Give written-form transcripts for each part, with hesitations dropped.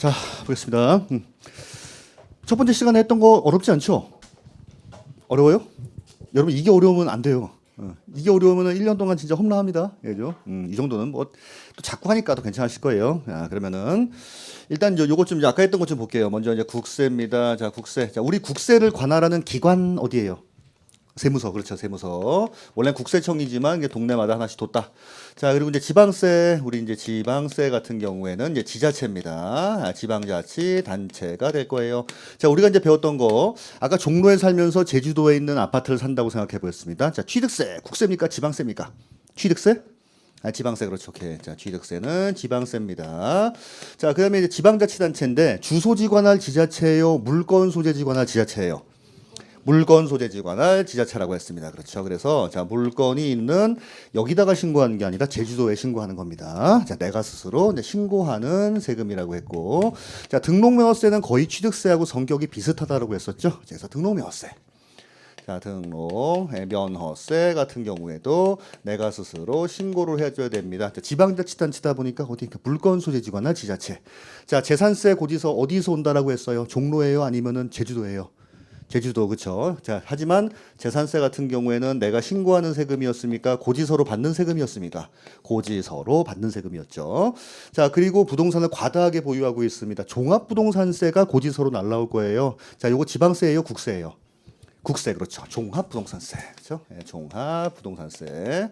자, 보겠습니다. 첫 번째 시간에 했던 거 어렵지 않죠? 어려워요? 여러분 이게 어려우면 안 돼요. 이게 어려우면 1년 동안 진짜 험난합니다. 그죠? 이 정도는 뭐 또 자꾸 하니까 더 괜찮으실 거예요. 자, 그러면은 일단 요거 좀 아까 했던 것 좀 볼게요. 먼저 이제 국세입니다. 자, 국세. 자, 우리 국세를 관할하는 기관 어디예요? 세무서, 그렇죠. 세무서. 원래 국세청이지만 이게 동네마다 하나씩 뒀다. 자, 그리고 이제 지방세, 우리 이제 지방세 같은 경우에는 이제 지자체입니다. 지방자치 단체가 될 거예요. 자, 우리가 이제 배웠던 거, 아까 종로에 살면서 제주도에 있는 아파트를 산다고 생각해 보겠습니다. 자, 취득세, 국세입니까? 지방세입니까? 취득세? 지방세, 그렇죠. 오케이. 자, 취득세는 지방세입니다. 자, 그 다음에 이제 지방자치단체인데, 주소지 관할 지자체예요? 물건 소재지 관할 지자체예요? 물건 소재지 관할 지자체라고 했습니다. 그렇죠. 그래서 자, 물건이 있는 여기다가 신고하는 게 아니라 제주도에 신고하는 겁니다. 자, 내가 스스로 이제 신고하는 세금이라고 했고, 자, 등록명세는 거의 취득세하고 성격이 비슷하다라고 했었죠. 그래서 등록명세. 자, 면허세 같은 경우에도 내가 스스로 신고를 해줘야 됩니다. 자, 지방자치단체다 보니까 어디 물건 소재지 관할 지자체. 자, 재산세 고지서 어디서 온다라고 했어요? 종로예요? 아니면은 제주도예요? 제주도, 그렇죠. 자, 하지만 재산세 같은 경우에는 내가 신고하는 세금이었습니까? 고지서로 받는 세금이었습니까? 고지서로 받는 세금이었죠. 자, 그리고 부동산을 과다하게 보유하고 있습니다. 종합부동산세가 고지서로 날라올 거예요. 자, 요거 지방세예요, 국세예요? 국세, 그렇죠. 종합부동산세, 그렇죠? 네, 종합부동산세.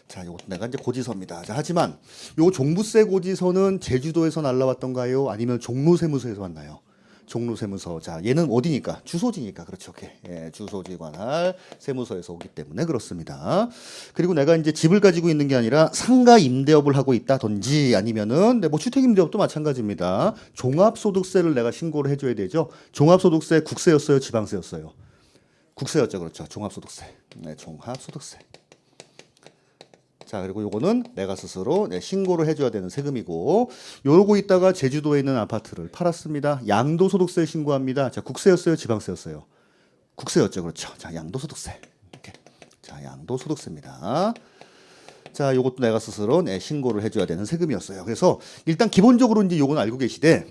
자, 요것도 내가 이제 고지서입니다. 자, 하지만 요 종부세 고지서는 제주도에서 날라왔던가요? 아니면 종로세무서에서 왔나요? 종로세무서. 자, 얘는 어디니까? 주소지니까. 그렇죠. 오케이. 예, 주소지 관할 세무서에서 오기 때문에 그렇습니다. 그리고 내가 이제 집을 가지고 있는 게 아니라 상가 임대업을 하고 있다든지 아니면은 뭐 주택 임대업도 마찬가지입니다. 종합소득세를 내가 신고를 해줘야 되죠. 종합소득세 국세였어요? 지방세였어요? 국세였죠. 그렇죠. 종합소득세. 네, 종합소득세. 자, 그리고 요거는 내가 스스로 신고를 해줘야 되는 세금이고, 요러고 있다가 제주도에 있는 아파트를 팔았습니다. 양도소득세 신고합니다. 자, 국세였어요? 지방세였어요? 국세였죠. 그렇죠. 자, 양도소득세. 이렇게. 자, 양도소득세입니다. 자, 요것도 내가 스스로 신고를 해줘야 되는 세금이었어요. 그래서 일단 기본적으로 이제 요건 알고 계시되,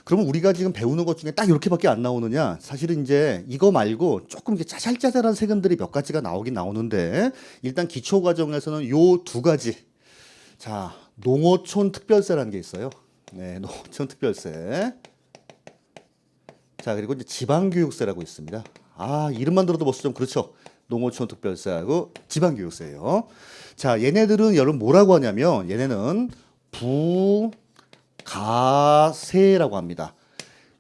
그러면 우리가 지금 배우는 것 중에 딱 이렇게밖에 안 나오느냐? 사실은 이제 이거 말고 조금 이렇게 짜잘짜잘한 세금들이 몇 가지가 나오긴 나오는데, 일단 기초 과정에서는 요 두 가지. 자, 농어촌 특별세라는 게 있어요. 네, 농어촌 특별세. 자, 그리고 이제 지방교육세라고 있습니다. 아, 이름만 들어도 벌써 좀 그렇죠. 농어촌 특별세하고 지방교육세예요. 자, 얘네들은 여러분 뭐라고 하냐면, 얘네는 가세라고 합니다.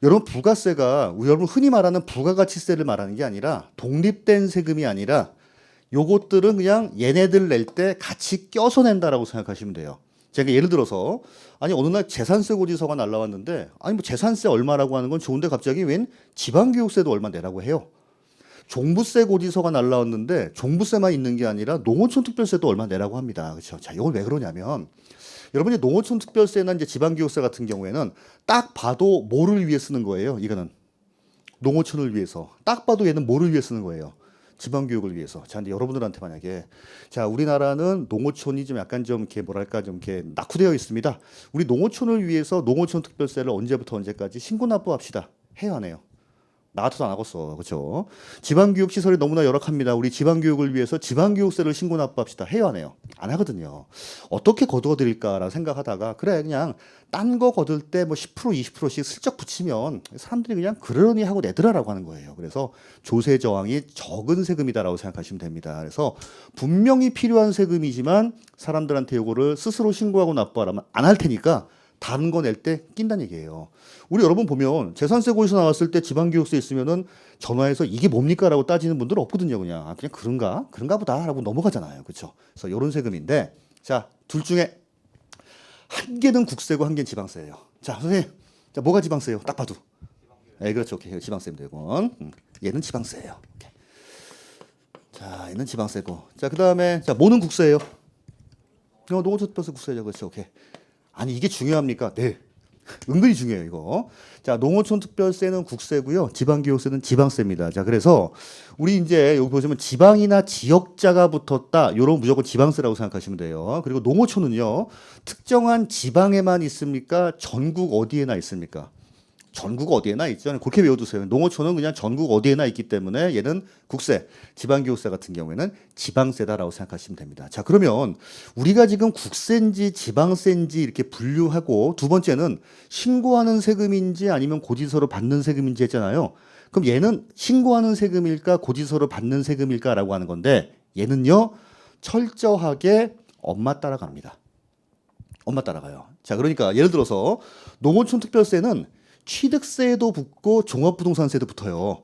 여러분 부가세가 여러분 흔히 말하는 부가가치세를 말하는 게 아니라 독립된 세금이 아니라 요것들은 그냥 얘네들 낼 때 같이 껴서 낸다라고 생각하시면 돼요. 제가 예를 들어서 아니 어느 날 재산세 고지서가 날라왔는데 아니 뭐 재산세 얼마라고 하는 건 좋은데 갑자기 웬 지방교육세도 얼마 내라고 해요. 종부세 고지서가 날라왔는데 종부세만 있는 게 아니라 농어촌 특별세도 얼마 내라고 합니다. 그렇죠? 자, 이걸 왜 그러냐면 여러분이 농어촌 특별세나 이제 지방교육세 같은 경우에는 딱 봐도 뭐를 위해 쓰는 거예요? 이거는 농어촌을 위해서. 딱 봐도 얘는 뭐를 위해 쓰는 거예요? 지방교육을 위해서. 자, 근데 여러분들한테 만약에 자, 우리나라는 농어촌이 좀 약간 좀 이렇게 뭐랄까 좀 이렇게 낙후되어 있습니다. 우리 농어촌을 위해서 농어촌 특별세를 언제부터 언제까지 신고 납부합시다. 해요, 안 해요? 나 같아도 안 하겠어. 그렇죠? 지방교육 시설이 너무나 열악합니다. 우리 지방교육을 위해서 지방교육세를 신고 납부합시다. 해요, 안 해요? 안 하거든요. 어떻게 거두어드릴까라는 생각하다가 그래 그냥 딴 거 거둘 때 뭐 10% 20%씩 슬쩍 붙이면 사람들이 그냥 그러니 하고 내더라라고 하는 거예요. 그래서 조세 저항이 적은 세금이다라고 생각하시면 됩니다. 그래서 분명히 필요한 세금이지만 사람들한테 이거를 스스로 신고하고 납부하라면 안 할 테니까 다른 거 낼 때 낀다는 얘기예요. 우리 여러분 보면 재산세 고지서 나왔을 때 지방교육세 있으면은 전화해서 이게 뭡니까라고 따지는 분들은 없거든요. 그냥 그냥 그런가 보다라고 넘어가잖아요. 그렇죠? 그래서 이런 세금인데 자, 둘 중에 한 개는 국세고 한 개는 지방세예요. 자, 선생님, 자 뭐가 지방세예요? 딱 봐도. 네, 그렇죠. 오케이, 지방세입니다. 이건 얘는 지방세예요. 오케이. 자, 얘는 지방세고. 자, 그 다음에 자 뭐는 국세예요? 농어촌 특별세 국세죠. 그렇죠. 오케이. 아니 이게 중요합니까? 네. 은근히 중요해요, 이거. 자, 농어촌 특별세는 국세고요. 지방교육세는 지방세입니다. 자, 그래서 우리 이제 여기 보시면 지방이나 지역자가 붙었다. 요런 무조건 지방세라고 생각하시면 돼요. 그리고 농어촌은요. 특정한 지방에만 있습니까? 전국 어디에나 있습니까? 전국 어디에나 있죠. 그렇게 외워두세요. 농어촌은 그냥 전국 어디에나 있기 때문에 얘는 국세, 지방교육세 같은 경우에는 지방세다라고 생각하시면 됩니다. 자, 그러면 우리가 지금 국세인지 지방세인지 이렇게 분류하고 두 번째는 신고하는 세금인지 아니면 고지서로 받는 세금인지 했잖아요. 그럼 얘는 신고하는 세금일까 고지서로 받는 세금일까라고 하는 건데 얘는요 철저하게 엄마 따라갑니다. 엄마 따라가요. 자, 그러니까 예를 들어서 농어촌 특별세는 취득세도 붙고 종합부동산세도 붙어요.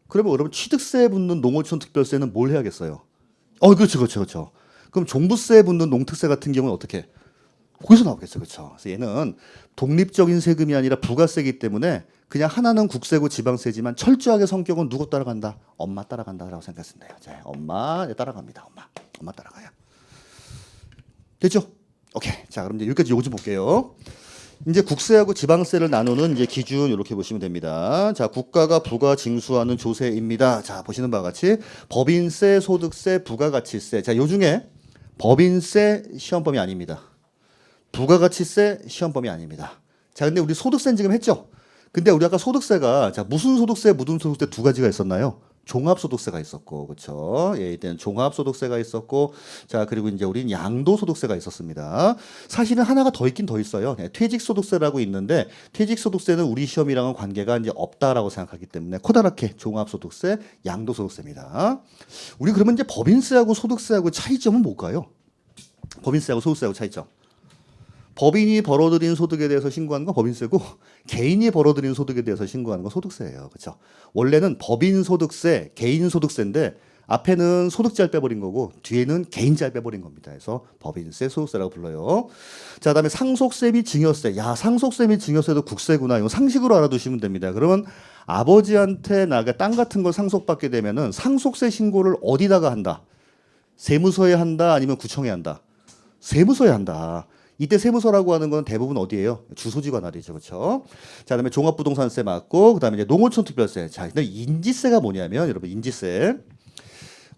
그러면 여러분 취득세 붙는 농어촌 특별세는 뭘 해야겠어요? 그렇죠, 그렇죠, 그렇죠. 그럼 종부세 붙는 농특세 같은 경우는 어떻게? 거기서 나오겠죠, 그렇죠. 그래서 얘는 독립적인 세금이 아니라 부가세이기 때문에 그냥 하나는 국세고 지방세지만 철저하게 성격은 누구 따라간다? 엄마 따라간다라고 생각했습니다. 자, 엄마 따라갑니다. 엄마 따라가요. 됐죠? 오케이. 자, 그럼 이제 여기까지 요거 좀 볼게요. 이제 국세하고 지방세를 나누는 이제 기준 이렇게 보시면 됩니다. 자, 국가가 부과 징수하는 조세입니다. 자, 보시는 바와 같이 법인세, 소득세, 부가가치세. 자, 요 중에 법인세 시험 범위 아닙니다. 부가가치세 시험 범위 아닙니다. 자, 근데 우리 소득세는 지금 했죠? 근데 우리 아까 소득세가 자, 무슨 소득세, 무슨 소득세 두 가지가 있었나요? 종합소득세가 있었고, 그렇죠? 예, 이때는 종합소득세가 있었고, 자, 그리고 이제 우린 양도소득세가 있었습니다. 사실은 하나가 더 있긴 더 있어요. 네, 퇴직소득세라고 있는데, 퇴직소득세는 우리 시험이랑은 관계가 이제 없다라고 생각하기 때문에 커다랗게 종합소득세, 양도소득세입니다. 우리 그러면 이제 법인세하고 소득세하고 차이점은 뭘까요? 법인세하고 소득세하고 차이점. 법인이 벌어들인 소득에 대해서 신고하는 건 법인세고 개인이 벌어들인 소득에 대해서 신고하는 건 소득세예요. 그렇죠? 원래는 법인 소득세, 개인 소득세인데 앞에는 소득자를 빼버린 거고 뒤에는 개인자를 빼버린 겁니다. 그래서 법인세, 소득세라고 불러요. 자, 그다음에 상속세 및 증여세. 야, 상속세 및 증여세도 국세구나. 이거 상식으로 알아두시면 됩니다. 그러면 아버지한테 나가 땅 같은 걸 상속받게 되면은 상속세 신고를 어디다가 한다? 세무서에 한다? 아니면 구청에 한다? 세무서에 한다. 이때 세무서라고 하는 건 대부분 어디예요? 주소지 관할이죠, 그렇죠? 자, 그다음에 종합부동산세 맞고, 그다음에 이제 농어촌 특별세. 자, 근데 인지세가 뭐냐면 여러분 인지세.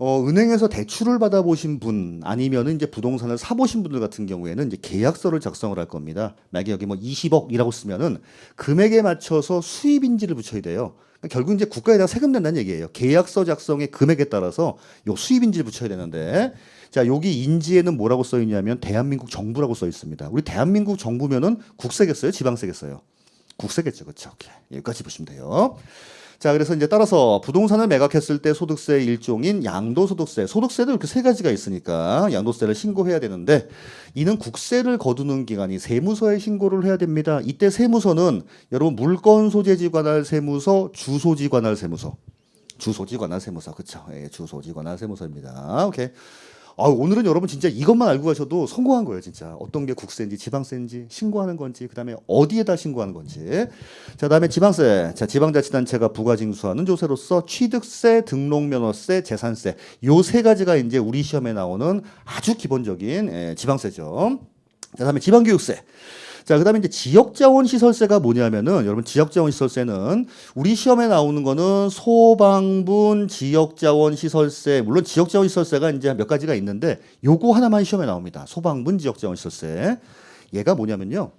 은행에서 대출을 받아보신 분 아니면은 이제 부동산을 사보신 분들 같은 경우에는 이제 계약서를 작성을 할 겁니다. 만약에 여기 뭐 20억이라고 쓰면은 금액에 맞춰서 수입인지를 붙여야 돼요. 그러니까 결국 이제 국가에다 세금 낸다는 얘기예요. 계약서 작성의 금액에 따라서 요 수입인지를 붙여야 되는데. 자, 여기 인지에는 뭐라고 써 있냐면 대한민국 정부라고 써 있습니다. 우리 대한민국 정부면은 국세겠어요? 지방세겠어요? 국세겠죠. 그렇죠? 오케이. 여기까지 보시면 돼요. 자, 그래서 이제 따라서 부동산을 매각했을 때 소득세의 일종인 양도소득세. 소득세도 이렇게 세 가지가 있으니까 양도세를 신고해야 되는데 이는 국세를 거두는 기관이 세무서에 신고를 해야 됩니다. 이때 세무서는 여러분 물건 소재지 관할 세무서, 주소지 관할 세무서. 주소지 관할 세무서. 그렇죠? 예, 주소지 관할 세무서입니다. 오케이. 오늘은 여러분 진짜 이것만 알고 가셔도 성공한 거예요, 진짜. 어떤 게 국세인지 지방세인지 신고하는 건지 그다음에 어디에다 신고하는 건지. 자, 그다음에 지방세. 자, 지방자치단체가 부과징수하는 조세로서 취득세, 등록면허세, 재산세. 요 세 가지가 이제 우리 시험에 나오는 아주 기본적인 지방세죠. 자, 그다음에 지방교육세. 자, 그다음에 이제 지역자원시설세가 뭐냐면은 여러분 지역자원시설세는 우리 시험에 나오는 거는 소방분 지역자원시설세. 물론 지역자원시설세가 이제 몇 가지가 있는데 요거 하나만 시험에 나옵니다. 소방분 지역자원시설세. 얘가 뭐냐면요.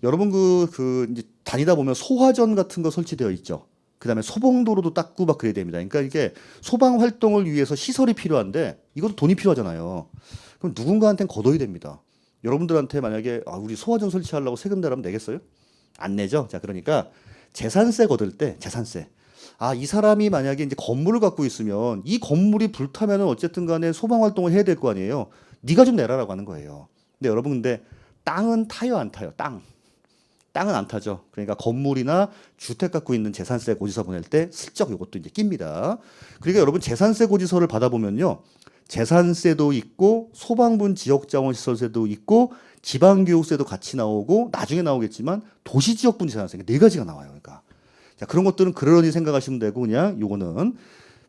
여러분 그 이제 다니다 보면 소화전 같은 거 설치되어 있죠. 그다음에 소봉도로도 닦고 막 그래야 됩니다. 그러니까 이게 소방 활동을 위해서 시설이 필요한데 이것도 돈이 필요하잖아요. 그럼 누군가한테는 걷어야 됩니다. 여러분들한테 만약에 우리 소화전 설치하려고 세금 내라면 내겠어요? 안 내죠. 자, 그러니까 재산세 거둘 때 재산세. 이 사람이 만약에 이제 건물을 갖고 있으면 이 건물이 불타면은 어쨌든 간에 소방 활동을 해야 될 거 아니에요. 네가 좀 내라라고 하는 거예요. 근데 여러분 근데 땅은 타요, 안 타요? 땅은 안 타죠. 그러니까 건물이나 주택 갖고 있는 재산세 고지서 보낼 때 슬쩍 이것도 이제 낍니다. 그러니까 여러분 재산세 고지서를 받아보면요. 재산세도 있고 소방분 지역자원시설세도 있고 지방교육세도 같이 나오고 나중에 나오겠지만 도시지역분 재산세 네 가지가 나와요. 그러니까 자, 그런 것들은 그러니 생각하시면 되고 그냥 요거는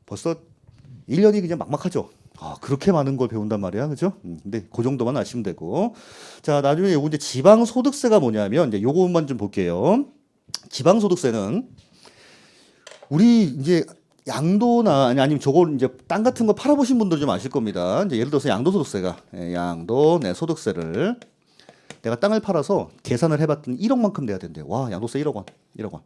벌써 1년이 그냥 막막하죠. 아, 그렇게 많은 걸 배운단 말이야. 그죠? 근데 그 정도만 아시면 되고. 자, 나중에 요거 이제 지방소득세가 뭐냐면, 이제 요것만 좀 볼게요. 지방소득세는 우리 이제 양도나 아니면 저걸 이제 땅 같은 거 팔아보신 분들 좀 아실 겁니다. 이제 예를 들어서 양도소득세가, 양도, 소득세를 내가 땅을 팔아서 계산을 해봤더니 1억만큼 내야 된대요. 와, 양도세 1억 원, 1억 원.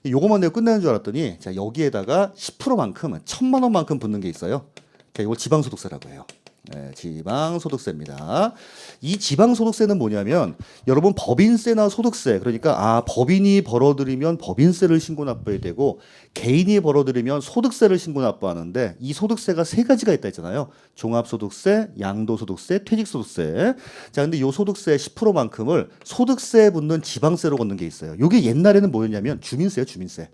요거만 내고 끝내는 줄 알았더니, 자, 여기에다가 10%만큼, 1,000만 원만큼 붙는 게 있어요. 자, 이걸 지방소득세라고 해요. 네, 지방소득세입니다. 이 지방소득세는 뭐냐면 여러분 법인세나 소득세, 그러니까 법인이 벌어들이면 법인세를 신고 납부해야 되고 개인이 벌어들이면 소득세를 신고 납부하는데, 이 소득세가 세 가지가 있다 했잖아요. 종합소득세, 양도소득세, 퇴직소득세. 자, 근데 요 소득세 10%만큼을 소득세에 붙는 지방세로 걷는 게 있어요. 요게 옛날에는 뭐였냐면 주민세예요, 주민세.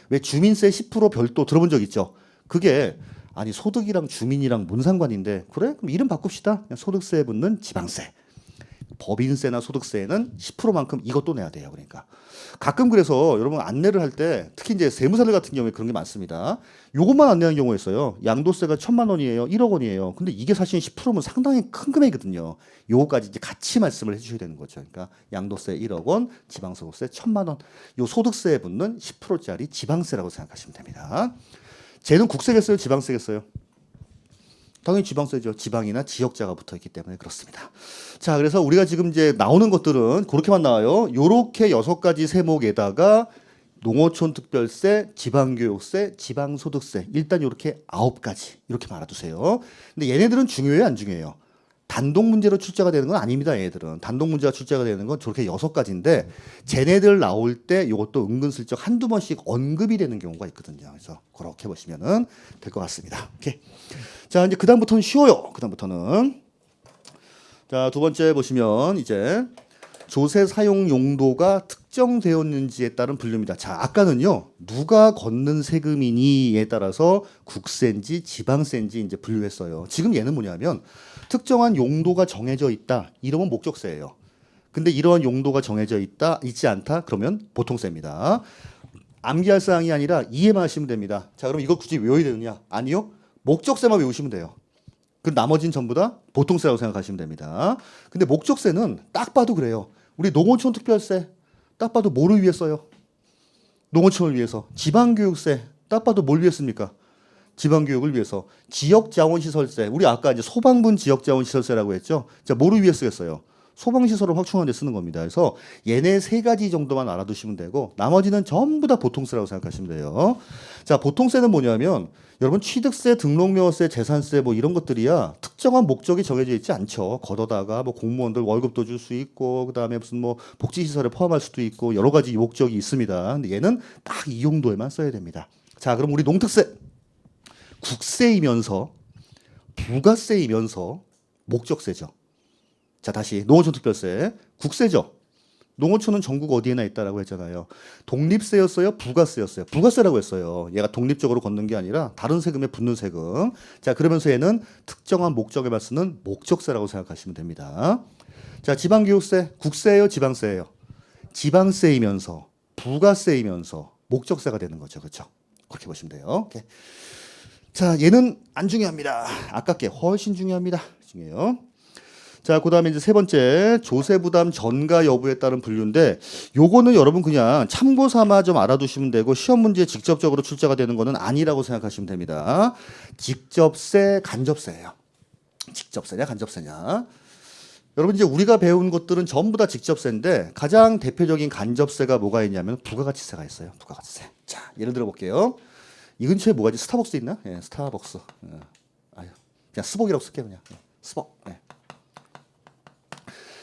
왜 주민세 10% 별도 들어본 적 있죠? 그게 아니 소득이랑 주민이랑 뭔 상관인데, 그래? 그럼 이름 바꿉시다. 그냥 소득세에 붙는 지방세. 법인세나 소득세에는 10%만큼 이것도 내야 돼요. 그러니까 가끔 그래서 여러분 안내를 할 때 특히 이제 세무사들 같은 경우에 그런 게 많습니다. 요것만 안내하는 경우가 있어요. 양도세가 1,000만 원이에요. 1억 원이에요. 근데 이게 사실 10%면 상당히 큰 금액이거든요. 요거까지 이제 같이 말씀을 해주셔야 되는 거죠. 그러니까 양도세 1억 원, 지방소득세 1,000만 원. 요 소득세에 붙는 10%짜리 지방세라고 생각하시면 됩니다. 쟤는 국세겠어요, 지방세겠어요? 당연히 지방세죠. 지방이나 지역자가 붙어 있기 때문에 그렇습니다. 자, 그래서 우리가 지금 이제 나오는 것들은 그렇게만 나와요. 요렇게 6가지 세목에다가 농어촌 특별세, 지방교육세, 지방소득세, 일단 요렇게 9가지 이렇게 말아두세요. 근데 얘네들은 중요해요, 안 중요해요? 단독 문제로 출제가 되는 건 아닙니다. 얘들은 단독 문제가 출제가 되는 건 저렇게 6가지인데 쟤네들 나올 때 이것도 은근슬쩍 한두 번씩 언급이 되는 경우가 있거든요. 그래서 그렇게 보시면은 될 것 같습니다. 오케이. 자, 이제 그다음부터는 쉬워요. 그다음부터는 자, 두 번째 보시면 이제 조세 사용 용도가 특정되었는지에 따른 분류입니다. 자, 아까는요 누가 걷는 세금이니에 따라서 국세인지 지방세인지 이제 분류했어요. 지금 얘는 뭐냐면 특정한 용도가 정해져 있다. 이러면 목적세예요. 근데 이러한 용도가 정해져 있지 않다. 그러면 보통세입니다. 암기할 사항이 아니라 이해만 하시면 됩니다. 자, 그럼 이거 굳이 외워야 되느냐? 아니요. 목적세만 외우시면 돼요. 그 나머지는 전부 다 보통세라고 생각하시면 됩니다. 근데 목적세는 딱 봐도 그래요. 우리 농어촌 특별세 딱 봐도 뭐를 위해 써요? 농어촌을 위해서. 지방교육세 딱 봐도 뭘 위해 씁니까? 지방교육을 위해서. 지역자원시설세, 우리 아까 이제 소방분 지역자원시설세라고 했죠. 자, 뭐를 위해 쓰겠어요? 소방시설을 확충하는 데 쓰는 겁니다. 그래서 얘네 3가지 정도만 알아두시면 되고 나머지는 전부 다 보통세라고 생각하시면 돼요. 자, 보통세는 뭐냐면 여러분 취득세, 등록명세, 재산세 뭐 이런 것들이야 특정한 목적이 정해져 있지 않죠. 걷어다가 뭐 공무원들 월급도 줄 수 있고 그다음에 무슨 뭐 복지시설에 포함할 수도 있고 여러 가지 목적이 있습니다. 근데 얘는 딱 이 용도에만 써야 됩니다. 자, 그럼 우리 농특세 국세이면서 부가세이면서 목적세죠. 자, 다시 농어촌 특별세 국세죠. 농어촌은 전국 어디에나 있다라고 했잖아요. 독립세였어요? 부가세였어요? 부가세라고 했어요. 얘가 독립적으로 걷는 게 아니라 다른 세금에 붙는 세금. 자, 그러면서 얘는 특정한 목적에만 쓰는 목적세라고 생각하시면 됩니다. 자, 지방교육세 국세예요? 지방세예요? 지방세이면서 부가세이면서 목적세가 되는 거죠. 그렇죠? 그렇게 보시면 돼요. 오케이. 자, 얘는 안 중요합니다. 아깝게 훨씬 중요합니다. 중요해요. 자, 그 다음에 이제 세 번째 조세 부담 전가 여부에 따른 분류인데 요거는 여러분 그냥 참고 삼아 좀 알아두시면 되고 시험 문제에 직접적으로 출제가 되는 거는 아니라고 생각하시면 됩니다. 직접세, 간접세예요. 직접세냐 간접세냐. 여러분 이제 우리가 배운 것들은 전부 다 직접세인데 가장 대표적인 간접세가 뭐가 있냐면 부가가치세가 있어요. 부가가치세. 자, 예를 들어 볼게요. 이 근처에 뭐가 있지? 스타벅스 있나? 예, 스타벅스. 아유, 그냥 스벅이라고 쓸게요. 그냥 스벅. 예.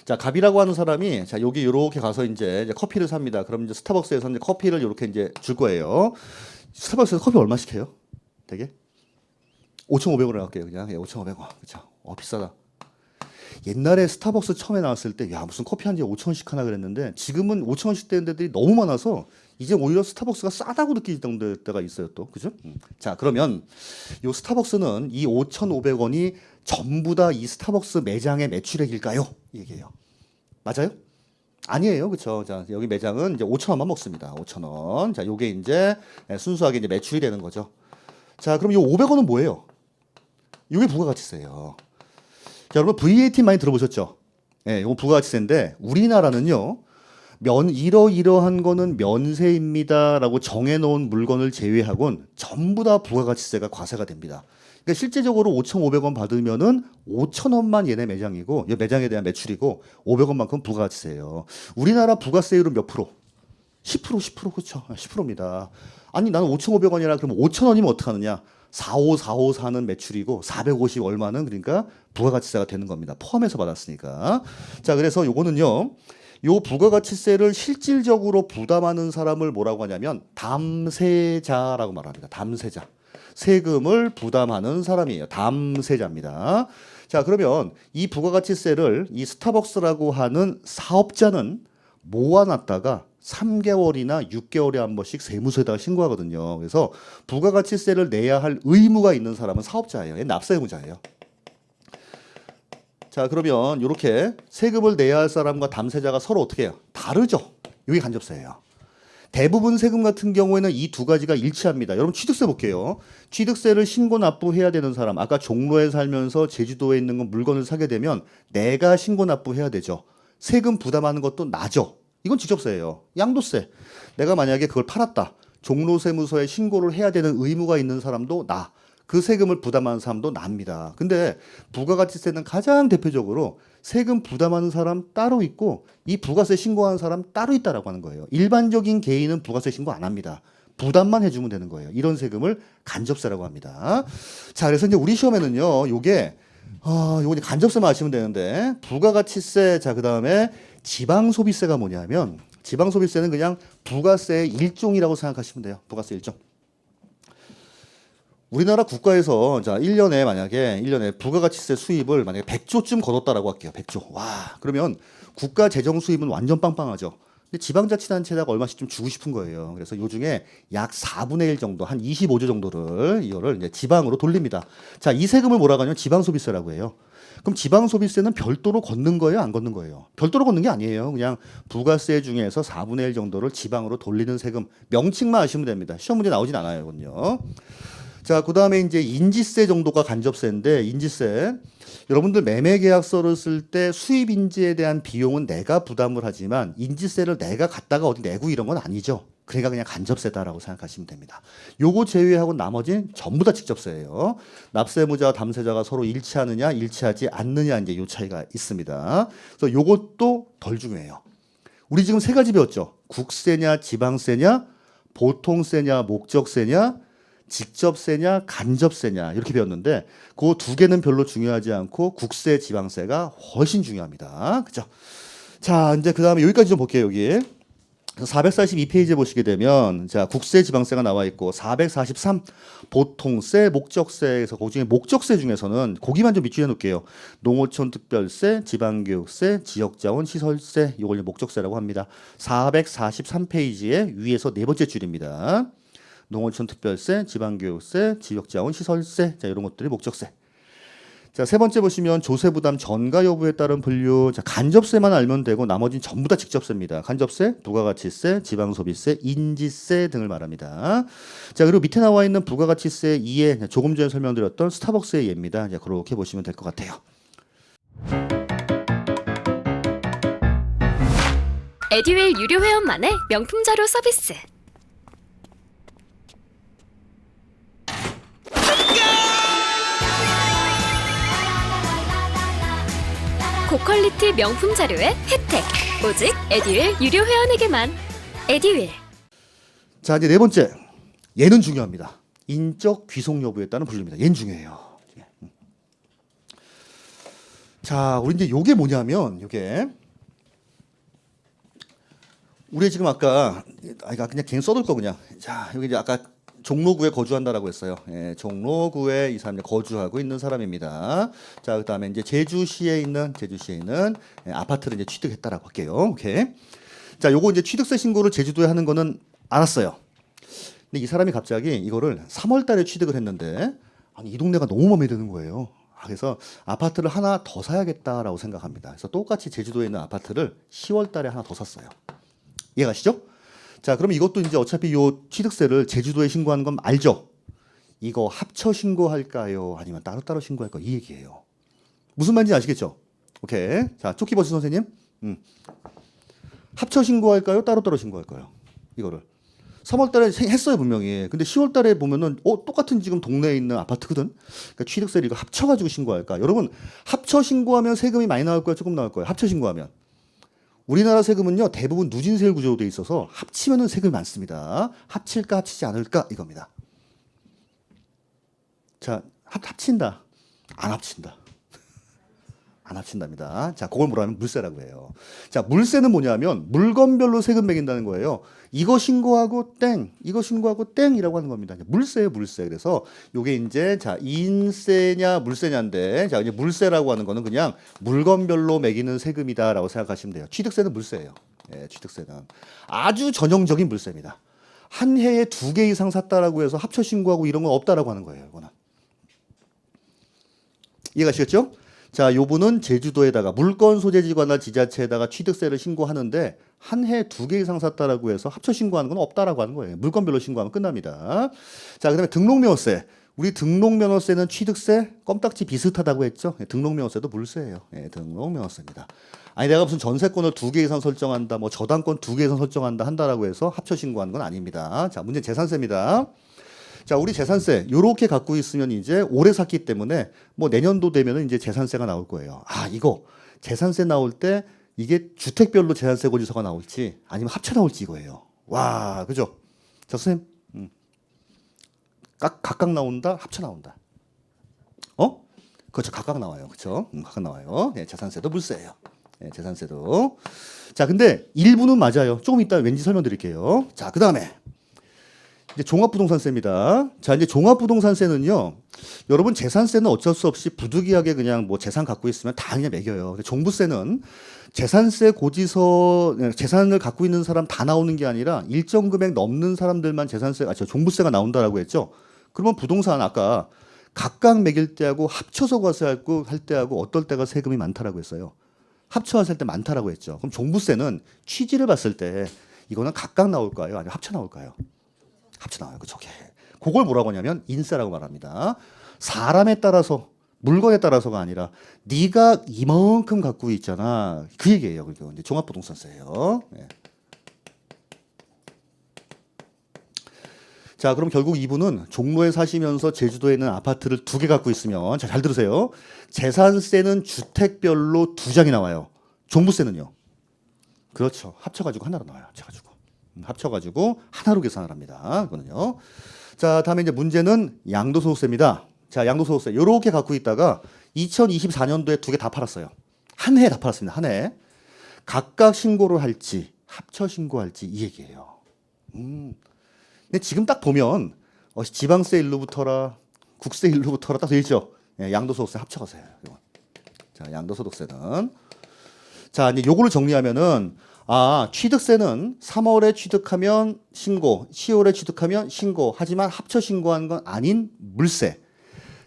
자, 갑이라고 하는 사람이 자, 여기 요렇게 가서 이제 커피를 삽니다. 그럼 이제 스타벅스에서 이제 커피를 요렇게 이제 줄 거예요. 스타벅스에서 커피 얼마씩 해요? 되게 5,500원을 할게요. 그냥 5,500원. 그렇죠? 비싸다. 옛날에 스타벅스 처음에 나왔을 때 야, 무슨 커피 한 잔에 5,000원씩 하나 그랬는데 지금은 5,000원씩 되는 데들이 너무 많아서 이제 오히려 스타벅스가 싸다고 느끼던 때가 있어요, 또. 그죠? 자, 그러면 요 스타벅스는 이 5,500원이 전부 다 이 스타벅스 매장의 매출액일까요? 얘기해요. 맞아요? 아니에요. 그렇죠? 자, 여기 매장은 이제 5,000원만 먹습니다. 5,000원. 자, 요게 이제 순수하게 이제 매출이 되는 거죠. 자, 그럼 요 500원은 뭐예요? 이게 부가가치세예요. 자, 여러분 VAT 많이 들어보셨죠? 예, 이건 부가가치세인데 우리나라는요. 이러이러한 거는 면세입니다라고 정해놓은 물건을 제외하고는 전부 다 부가가치세가 과세가 됩니다. 그러니까 실제적으로 5,500원 받으면은 5,000원만 얘네 매장이고, 매장에 대한 매출이고 500원만큼 부가가치세예요. 우리나라 부가세율은 몇 프로? 10%, 그렇죠. 10%입니다. 아니 나는 5,500원이라 그러면 5,000원이면 어떡하느냐? 45454는 매출이고 450 얼마는 그러니까 부가가치세가 되는 겁니다. 포함해서 받았으니까. 자, 그래서 요거는요. 요 부가가치세를 실질적으로 부담하는 사람을 뭐라고 하냐면 담세자라고 말합니다. 담세자. 세금을 부담하는 사람이에요. 담세자입니다. 자, 그러면 이 부가가치세를 이 스타벅스라고 하는 사업자는 모아놨다가 3개월이나 6개월에 한 번씩 세무서에다가 신고하거든요. 그래서 부가가치세를 내야 할 의무가 있는 사람은 사업자예요. 납세 의무자예요. 자, 그러면 이렇게 세금을 내야 할 사람과 담세자가 서로 어떻게 해요? 다르죠. 이게 간접세예요. 대부분 세금 같은 경우에는 이 두 가지가 일치합니다. 여러분 취득세 볼게요. 취득세를 신고 납부해야 되는 사람, 아까 종로에 살면서 제주도에 있는 건 물건을 사게 되면 내가 신고 납부해야 되죠. 세금 부담하는 것도 나죠. 이건 직접세예요. 양도세. 내가 만약에 그걸 팔았다. 종로세무서에 신고를 해야 되는 의무가 있는 사람도 나. 그 세금을 부담하는 사람도 납니다. 근데 부가가치세는 가장 대표적으로 세금 부담하는 사람 따로 있고 이 부가세 신고하는 사람 따로 있다라고 하는 거예요. 일반적인 개인은 부가세 신고 안 합니다. 부담만 해주면 되는 거예요. 이런 세금을 간접세라고 합니다. 자, 그래서 이제 우리 시험에는요, 요게 이제 간접세만 아시면 되는데 부가가치세, 자, 그 다음에 지방소비세가 뭐냐면 지방소비세는 그냥 부가세의 일종이라고 생각하시면 돼요. 부가세 일종. 우리나라 국가에서 자 1년에 부가가치세 수입을 만약에 100조쯤 거뒀다라고 할게요. 100조. 와, 그러면 국가 재정 수입은 완전 빵빵하죠. 근데 지방자치단체에다가 얼마씩 좀 주고 싶은 거예요. 그래서 요 중에 약 4분의 1 정도, 한 25조 정도를 이거를 이제 지방으로 돌립니다. 자, 이 세금을 뭐라고 하냐면 지방소비세라고 해요. 그럼 지방소비세는 별도로 걷는 거예요, 안 걷는 거예요? 별도로 걷는 게 아니에요. 그냥 부가세 중에서 4분의 1 정도를 지방으로 돌리는 세금. 명칭만 아시면 됩니다. 시험 문제 나오진 않아요, 이건요. 자, 그 다음에 이제 인지세 정도가 간접세인데, 인지세. 여러분들 매매 계약서를 쓸 때 수입 인지에 대한 비용은 내가 부담을 하지만 인지세를 내가 갖다가 어디 내고 이런 건 아니죠. 그러니까 그냥 간접세다라고 생각하시면 됩니다. 요거 제외하고 나머지는 전부 다 직접세예요. 납세무자와 담세자가 서로 일치하느냐, 일치하지 않느냐 이제 요 차이가 있습니다. 그래서 요것도 덜 중요해요. 우리 지금 세 가지 배웠죠. 국세냐, 지방세냐, 보통세냐, 목적세냐, 직접세냐 간접세냐 이렇게 배웠는데 그 두 개는 별로 중요하지 않고 국세 지방세가 훨씬 중요합니다. 그죠? 자, 이제 그다음에 여기까지 좀 볼게요. 여기 442페이지에 보시게 되면 자 국세 지방세가 나와 있고 443 보통세 목적세에서 그 중에 목적세 중에서는 거기만 좀 밑줄에 놓을게요. 농어촌 특별세, 지방교육세, 지역자원 시설세 이걸 목적세라고 합니다. 443페이지에 위에서 네 번째 줄입니다. 농어촌 특별세, 지방교육세, 지역자원시설세, 자 이런 것들이 목적세. 자, 세 번째 보시면 조세부담 전가 여부에 따른 분류. 자, 간접세만 알면 되고 나머지는 전부 다 직접세입니다. 간접세, 부가가치세, 지방소비세, 인지세 등을 말합니다. 자, 그리고 밑에 나와 있는 부가가치세 2에 조금 전에 설명드렸던 스타벅스의 예입니다. 자, 그렇게 보시면 될 것 같아요. 에듀윌 유료 회원만의 명품 자료 서비스. 고퀄리티 명품 자료의 혜택. 오직 에듀윌 유료 회원에게만. 에듀윌. 자, 이제 네 번째. 얘는 중요합니다. 인적 귀속 여부에 따른 분류입니다. 얘는 중요해요. 자, 우리 이제 요게 뭐냐면 요게 우리 지금 아까 그냥 그냥 써둘 거 그냥. 자, 여기 이제 아까 종로구에 거주한다라고 했어요. 예, 종로구에 이 사람이 거주하고 있는 사람입니다. 자, 그다음에 이제 제주시에 있는 예, 아파트를 이제 취득했다라고 할게요. 오케이. 자, 요거 이제 취득세 신고를 제주도에 하는 거는 알았어요. 근데 이 사람이 갑자기 이거를 3월 달에 취득을 했는데 아니 이 동네가 너무 마음에 드는 거예요. 그래서 아파트를 하나 더 사야겠다라고 생각합니다. 그래서 똑같이 제주도에 있는 아파트를 10월 달에 하나 더 샀어요. 이해가시죠? 자, 그럼 이것도 이제 어차피 요 취득세를 제주도에 신고하는 건 알죠? 이거 합쳐 신고할까요? 아니면 따로따로 신고할까요? 이 얘기예요. 무슨 말인지 아시겠죠? 오케이. 자, 쪼끼버스 선생님. 합쳐 신고할까요? 따로따로 신고할까요? 이거를. 3월 달에 했어요, 분명히. 근데 10월 달에 보면은, 똑같은 지금 동네에 있는 아파트거든? 그러니까 취득세를 이거 합쳐가지고 신고할까? 여러분, 합쳐 신고하면 세금이 많이 나올 거예요? 조금 나올 거예요? 합쳐 신고하면. 우리나라 세금은요, 대부분 누진세율 구조로 돼 있어서 합치면은 세금이 많습니다. 합칠까, 합치지 않을까? 이겁니다. 자, 합친다. 안 합친다. 안 합친답니다. 자, 그걸 뭐라 하면 물세라고 해요. 자, 물세는 뭐냐면 물건별로 세금 매긴다는 거예요. 이거 신고하고 땡, 이거 신고하고 땡이라고 하는 겁니다. 물세예요, 물세. 그래서 요게 이제 자, 인세냐 물세냐인데 자, 이제 물세라고 하는 거는 그냥 물건별로 매기는 세금이다라고 생각하시면 돼요. 취득세는 물세예요. 예, 취득세는 아주 전형적인 물세입니다. 한 해에 2개 이상 샀다라고 해서 합쳐 신고하고 이런 건 없다라고 하는 거예요, 이거는. 이해가시겠죠? 자, 요분은 제주도에다가 물건 소재지관이나 지자체에다가 취득세를 신고하는데 한 해 2개 이상 샀다라고 해서 합쳐 신고하는 건 없다라고 하는 거예요. 물건별로 신고하면 끝납니다. 자, 그다음에 등록면허세. 우리 등록면허세는 취득세 껌딱지 비슷하다고 했죠? 예, 등록면허세도 물세예요. 예, 등록면허세입니다. 아니 내가 무슨 전세권을 2개 이상 설정한다, 뭐 저당권 2개 이상 설정한다 한다라고 해서 합쳐 신고하는 건 아닙니다. 자, 문제는 재산세입니다. 자, 우리 재산세 요렇게 갖고 있으면 이제 올해 샀기 때문에 뭐 내년도 되면은 이제 재산세가 나올 거예요. 아, 이거 재산세 나올 때 이게 주택별로 재산세 고지서가 나올지 아니면 합쳐 나올지 이거예요. 와, 그죠? 자, 선생님, 각각 나온다, 합쳐 나온다. 그렇죠, 각각 나와요, 그렇죠? 각각 나와요. 네, 재산세도 물세예요. 네, 재산세도. 자, 근데 일부는 맞아요. 조금 이따 왠지 설명드릴게요. 자, 그 다음에. 이제 종합부동산세입니다. 자, 이제 종합부동산세는요, 여러분 재산세는 어쩔 수 없이 부득이하게 그냥 뭐 재산 갖고 있으면 다 그냥 매겨요. 근데 종부세는 재산세 고지서, 재산을 갖고 있는 사람 다 나오는 게 아니라 일정 금액 넘는 사람들만 종부세가 나온다라고 했죠. 그러면 부동산 아까 각각 매길 때하고 합쳐서 과세하고 할 때하고 어떨 때가 세금이 많다라고 했어요. 합쳐서 할 때 많다라고 했죠. 그럼 종부세는 취지를 봤을 때 이거는 각각 나올까요? 아니면 합쳐 나올까요? 합쳐 나와요. 저게. 그걸 뭐라고 하냐면 인세라고 말합니다. 사람에 따라서 물건에 따라서가 아니라 네가 이만큼 갖고 있잖아. 그 얘기예요. 그리고 이제 종합부동산세예요. 네. 자, 그럼 결국 이분은 종로에 사시면서 제주도에 있는 아파트를 2개 갖고 있으면 자, 잘 들으세요. 재산세는 주택별로 2장이 나와요. 종부세는요. 그렇죠. 합쳐가지고 하나로 나와요. 합쳐가지고 하나로 계산을 합니다. 이거는요. 자, 다음에 이제 문제는 양도소득세입니다. 자, 양도소득세 요렇게 갖고 있다가 2024년도에 2개 다 팔았어요. 한 해에 다 팔았습니다. 한 해. 각각 신고를 할지 합쳐 신고할지 이 얘기예요. 근데 지금 딱 보면 지방세 일로부터라 국세 일로부터라 딱 되어 있죠. 예, 양도소득세 합쳐가세요. 자, 양도소득세는 자, 이제 요거를 정리하면은 취득세는 3월에 취득하면 신고, 10월에 취득하면 신고, 하지만 합쳐 신고하는 건 아닌 물세.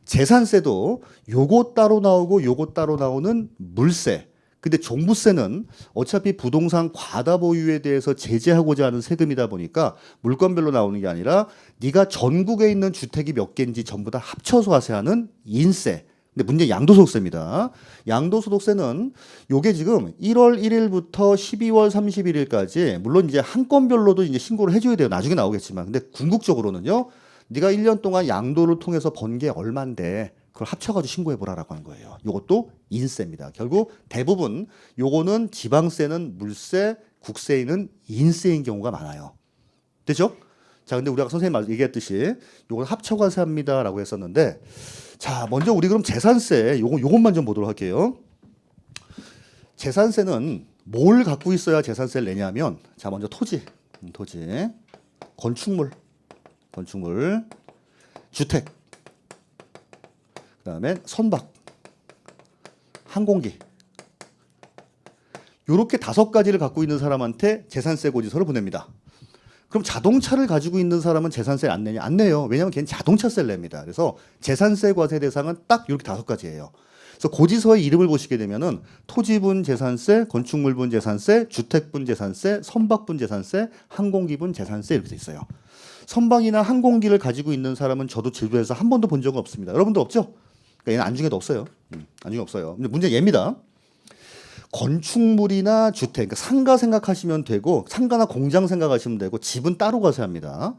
재산세도 요거 따로 나오고 요거 따로 나오는 물세. 근데 종부세는 어차피 부동산 과다 보유에 대해서 제재하고자 하는 세금이다 보니까 물건별로 나오는 게 아니라 네가 전국에 있는 주택이 몇 개인지 전부 다 합쳐서 과세하는 인세. 근데 문제 양도소득세입니다. 양도소득세는 요게 지금 1월 1일부터 12월 31일까지 물론 이제 한 건별로도 이제 신고를 해줘야 돼요. 나중에 나오겠지만. 근데 궁극적으로는요. 네가 1년 동안 양도를 통해서 번 게 얼만데 그걸 합쳐가지고 신고해보라라고 하는 거예요. 요것도 인세입니다. 결국 대부분 요거는 지방세는 물세, 국세는 인세인 경우가 많아요. 됐죠? 자, 근데 우리가 선생님 얘기했듯이 요건 합쳐과세합니다라고 했었는데 자, 먼저 우리 그럼 재산세 요것만 좀 보도록 할게요. 재산세는 뭘 갖고 있어야 재산세를 내냐면 자, 먼저 토지, 건축물, 주택, 그다음에 선박, 항공기 요렇게 5가지를 갖고 있는 사람한테 재산세 고지서를 보냅니다. 그럼 자동차를 가지고 있는 사람은 재산세를 안 내냐? 안 내요. 왜냐하면 걔는 자동차세를 냅니다. 그래서 재산세 과세 대상은 딱 이렇게 5가지예요. 그래서 고지서의 이름을 보시게 되면은 토지분 재산세, 건축물분 재산세, 주택분 재산세, 선박분 재산세, 항공기분 재산세 이렇게 돼 있어요. 선박이나 항공기를 가지고 있는 사람은 저도 제주도에서 한 번도 본 적은 없습니다. 여러분도 없죠? 그러니까 얘는 안중에도 없어요. 안중에 없어요. 근데 문제는 얘입니다. 건축물이나 주택, 그러니까 상가 생각하시면 되고 상가나 공장 생각하시면 되고 집은 따로 가서 합니다.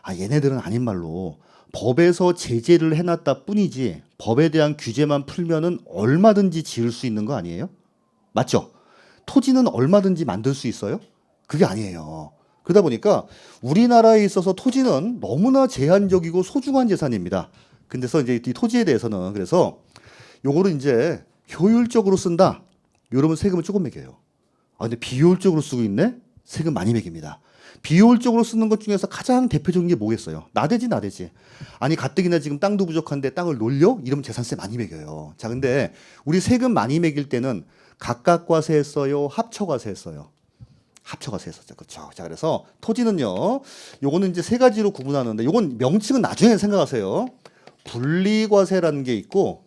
아, 얘네들은 아닌 말로 법에서 제재를 해놨다 뿐이지 법에 대한 규제만 풀면은 얼마든지 지을 수 있는 거 아니에요? 맞죠? 토지는 얼마든지 만들 수 있어요? 그게 아니에요. 그러다 보니까 우리나라에 있어서 토지는 너무나 제한적이고 소중한 재산입니다. 근데서 이제 이 토지에 대해서는 그래서 요거를 이제 효율적으로 쓴다. 이러면 세금을 조금 매겨요. 아, 근데 비효율적으로 쓰고 있네? 세금 많이 매깁니다. 비효율적으로 쓰는 것 중에서 가장 대표적인 게 뭐겠어요? 나대지. 아니, 가뜩이나 지금 땅도 부족한데 땅을 놀려? 이러면 재산세 많이 매겨요. 자, 근데 우리 세금 많이 매길 때는 각각과세 했어요? 합쳐과세 했어요? 합쳐과세 했었죠. 그렇죠. 자, 그래서 토지는요. 요거는 이제 세 가지로 구분하는데 요건 명칭은 나중에 생각하세요. 분리과세라는 게 있고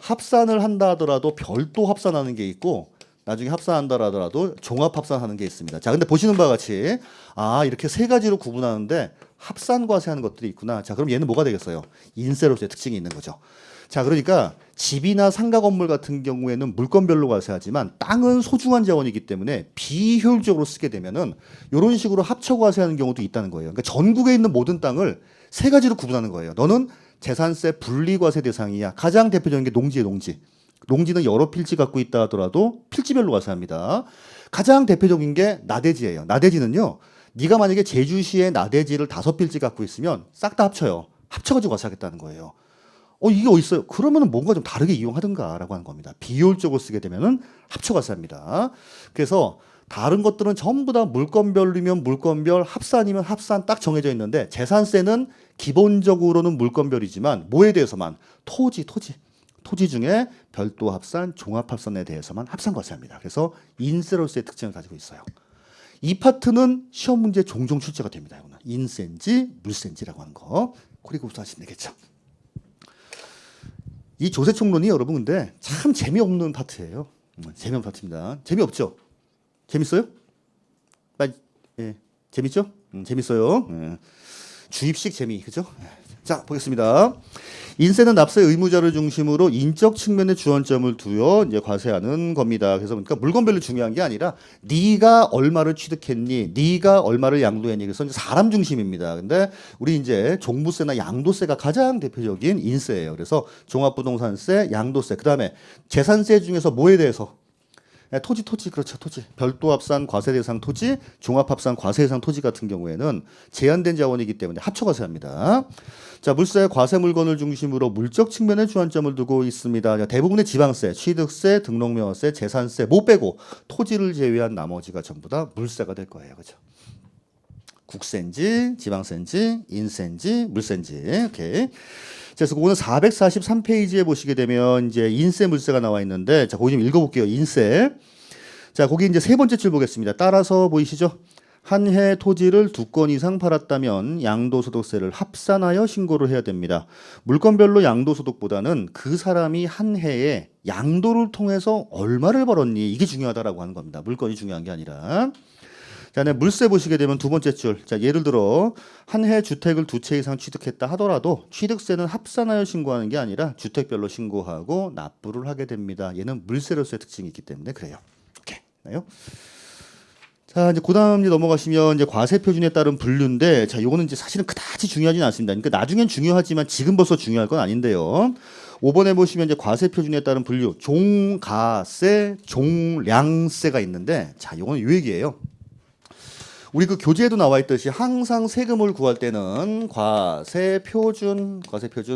합산을 한다 하더라도 별도 합산하는 게 있고 나중에 합산한다 하더라도 종합 합산하는 게 있습니다. 자, 근데 보시는 바와 같이 아, 이렇게 세 가지로 구분하는데 합산 과세하는 것들이 있구나. 자, 그럼 얘는 뭐가 되겠어요? 인세로서의 특징이 있는 거죠. 자, 그러니까 집이나 상가 건물 같은 경우에는 물건별로 과세하지만 땅은 소중한 자원이기 때문에 비효율적으로 쓰게 되면은 이런 식으로 합쳐 과세하는 경우도 있다는 거예요. 그러니까 전국에 있는 모든 땅을 세 가지로 구분하는 거예요. 너는 재산세 분리과세 대상이야. 가장 대표적인 게 농지예요, 농지. 농지는 여러 필지 갖고 있다 하더라도 필지별로 과세합니다. 가장 대표적인 게 나대지예요. 나대지는요. 네가 만약에 제주시에 나대지를 5필지 갖고 있으면 싹 다 합쳐요. 합쳐가지고 과세하겠다는 거예요. 이게 어디 있어요? 그러면은 뭔가 좀 다르게 이용하든가라고 하는 겁니다. 비효율적으로 쓰게 되면은 합쳐 과세합니다. 그래서 다른 것들은 전부 다 물건별이면 물건별, 합산이면 합산 딱 정해져 있는데 재산세는 기본적으로는 물건별이지만 뭐에 대해서만 토지 중에 별도 합산, 종합 합산에 대해서만 합산 과세합니다. 그래서 인세로서의 특징을 가지고 있어요. 이 파트는 시험 문제 종종 출제가 됩니다. 이거는 인세인지 물세인지라고 하는 거. 그리고 하시면 되겠죠. 이 조세총론이 여러분 근데 참 재미없는 파트예요. 재미없는 파트입니다. 재미없죠? 재밌어요? 예, 재밌죠? 재밌어요. 예. 주입식 재미, 그죠? 자, 보겠습니다. 인세는 납세 의무자를 중심으로 인적 측면에 주안점을 두어 이제 과세하는 겁니다. 그래서 그러니까 물건별로 중요한 게 아니라 네가 얼마를 취득했니, 네가 얼마를 양도했니, 그래서 이제 사람 중심입니다. 근데 우리 이제 종부세나 양도세가 가장 대표적인 인세예요. 그래서 종합부동산세, 양도세, 그 다음에 재산세 중에서 뭐에 대해서? 토지, 그렇죠. 토지. 별도 합산 과세 대상 토지, 종합 합산 과세 대상 토지 같은 경우에는 제한된 자원이기 때문에 합쳐 과세합니다. 자, 물세, 과세 물건을 중심으로 물적 측면에 주안점을 두고 있습니다. 대부분의 지방세, 취득세, 등록명세, 재산세 못 빼고 토지를 제외한 나머지가 전부 다 물세가 될 거예요. 그죠? 국세인지, 지방세인지, 인세인지, 물세인지. 오케이. 그래서 그거는 443페이지에 보시게 되면 이제 인세 물세가 나와 있는데 자, 거기 좀 읽어볼게요. 인세. 자, 거기 이제 세 번째 줄 보겠습니다. 따라서 보이시죠? 한 해 토지를 2건 이상 팔았다면 양도소득세를 합산하여 신고를 해야 됩니다. 물건별로 양도소득보다는 그 사람이 한 해에 양도를 통해서 얼마를 벌었니 이게 중요하다라고 하는 겁니다. 물건이 중요한 게 아니라. 자, 네, 물세 보시게 되면 두 번째 줄. 자, 예를 들어 한 해 주택을 2채 이상 취득했다 하더라도 취득세는 합산하여 신고하는 게 아니라 주택별로 신고하고 납부를 하게 됩니다. 얘는 물세로서의 특징이 있기 때문에 그래요. 오케이. 나요? 자, 이제 그다음 이제 넘어가시면 이제 과세 표준에 따른 분류인데 자, 요거는 이제 사실은 그다지 중요하진 않습니다. 그러니까 나중엔 중요하지만 지금 벌써 중요할 건 아닌데요. 5번에 보시면 이제 과세 표준에 따른 분류 종가세, 종량세가 있는데 자, 요거는 요 얘기예요. 우리 그 교재에도 나와 있듯이 항상 세금을 구할 때는 과세 표준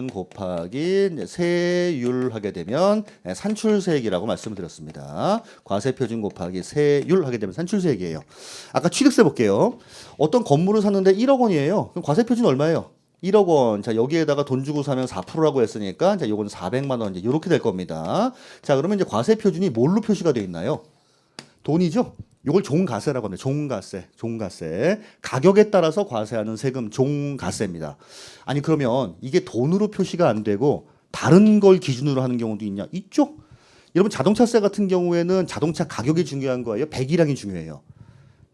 곱하기 이제 세율 하게 되면 산출세액이라고 말씀을 드렸습니다. 과세 표준 곱하기 세율 하게 되면 산출세액이에요. 아까 취득세 볼게요. 어떤 건물을 샀는데 1억 원이에요. 그럼 과세 표준 얼마예요? 1억 원. 자, 여기에다가 돈 주고 사면 4%라고 했으니까 자, 요건 400만 원 이제 요렇게 될 겁니다. 자, 그러면 이제 과세 표준이 뭘로 표시가 되어 있나요? 돈이죠? 이걸 종가세라고 합니다. 종가세. 가격에 따라서 과세하는 세금 종가세입니다. 아니 그러면 이게 돈으로 표시가 안 되고 다른 걸 기준으로 하는 경우도 있냐? 있죠? 여러분 자동차세 같은 경우에는 자동차 가격이 중요한 거예요? 배기량이 중요해요?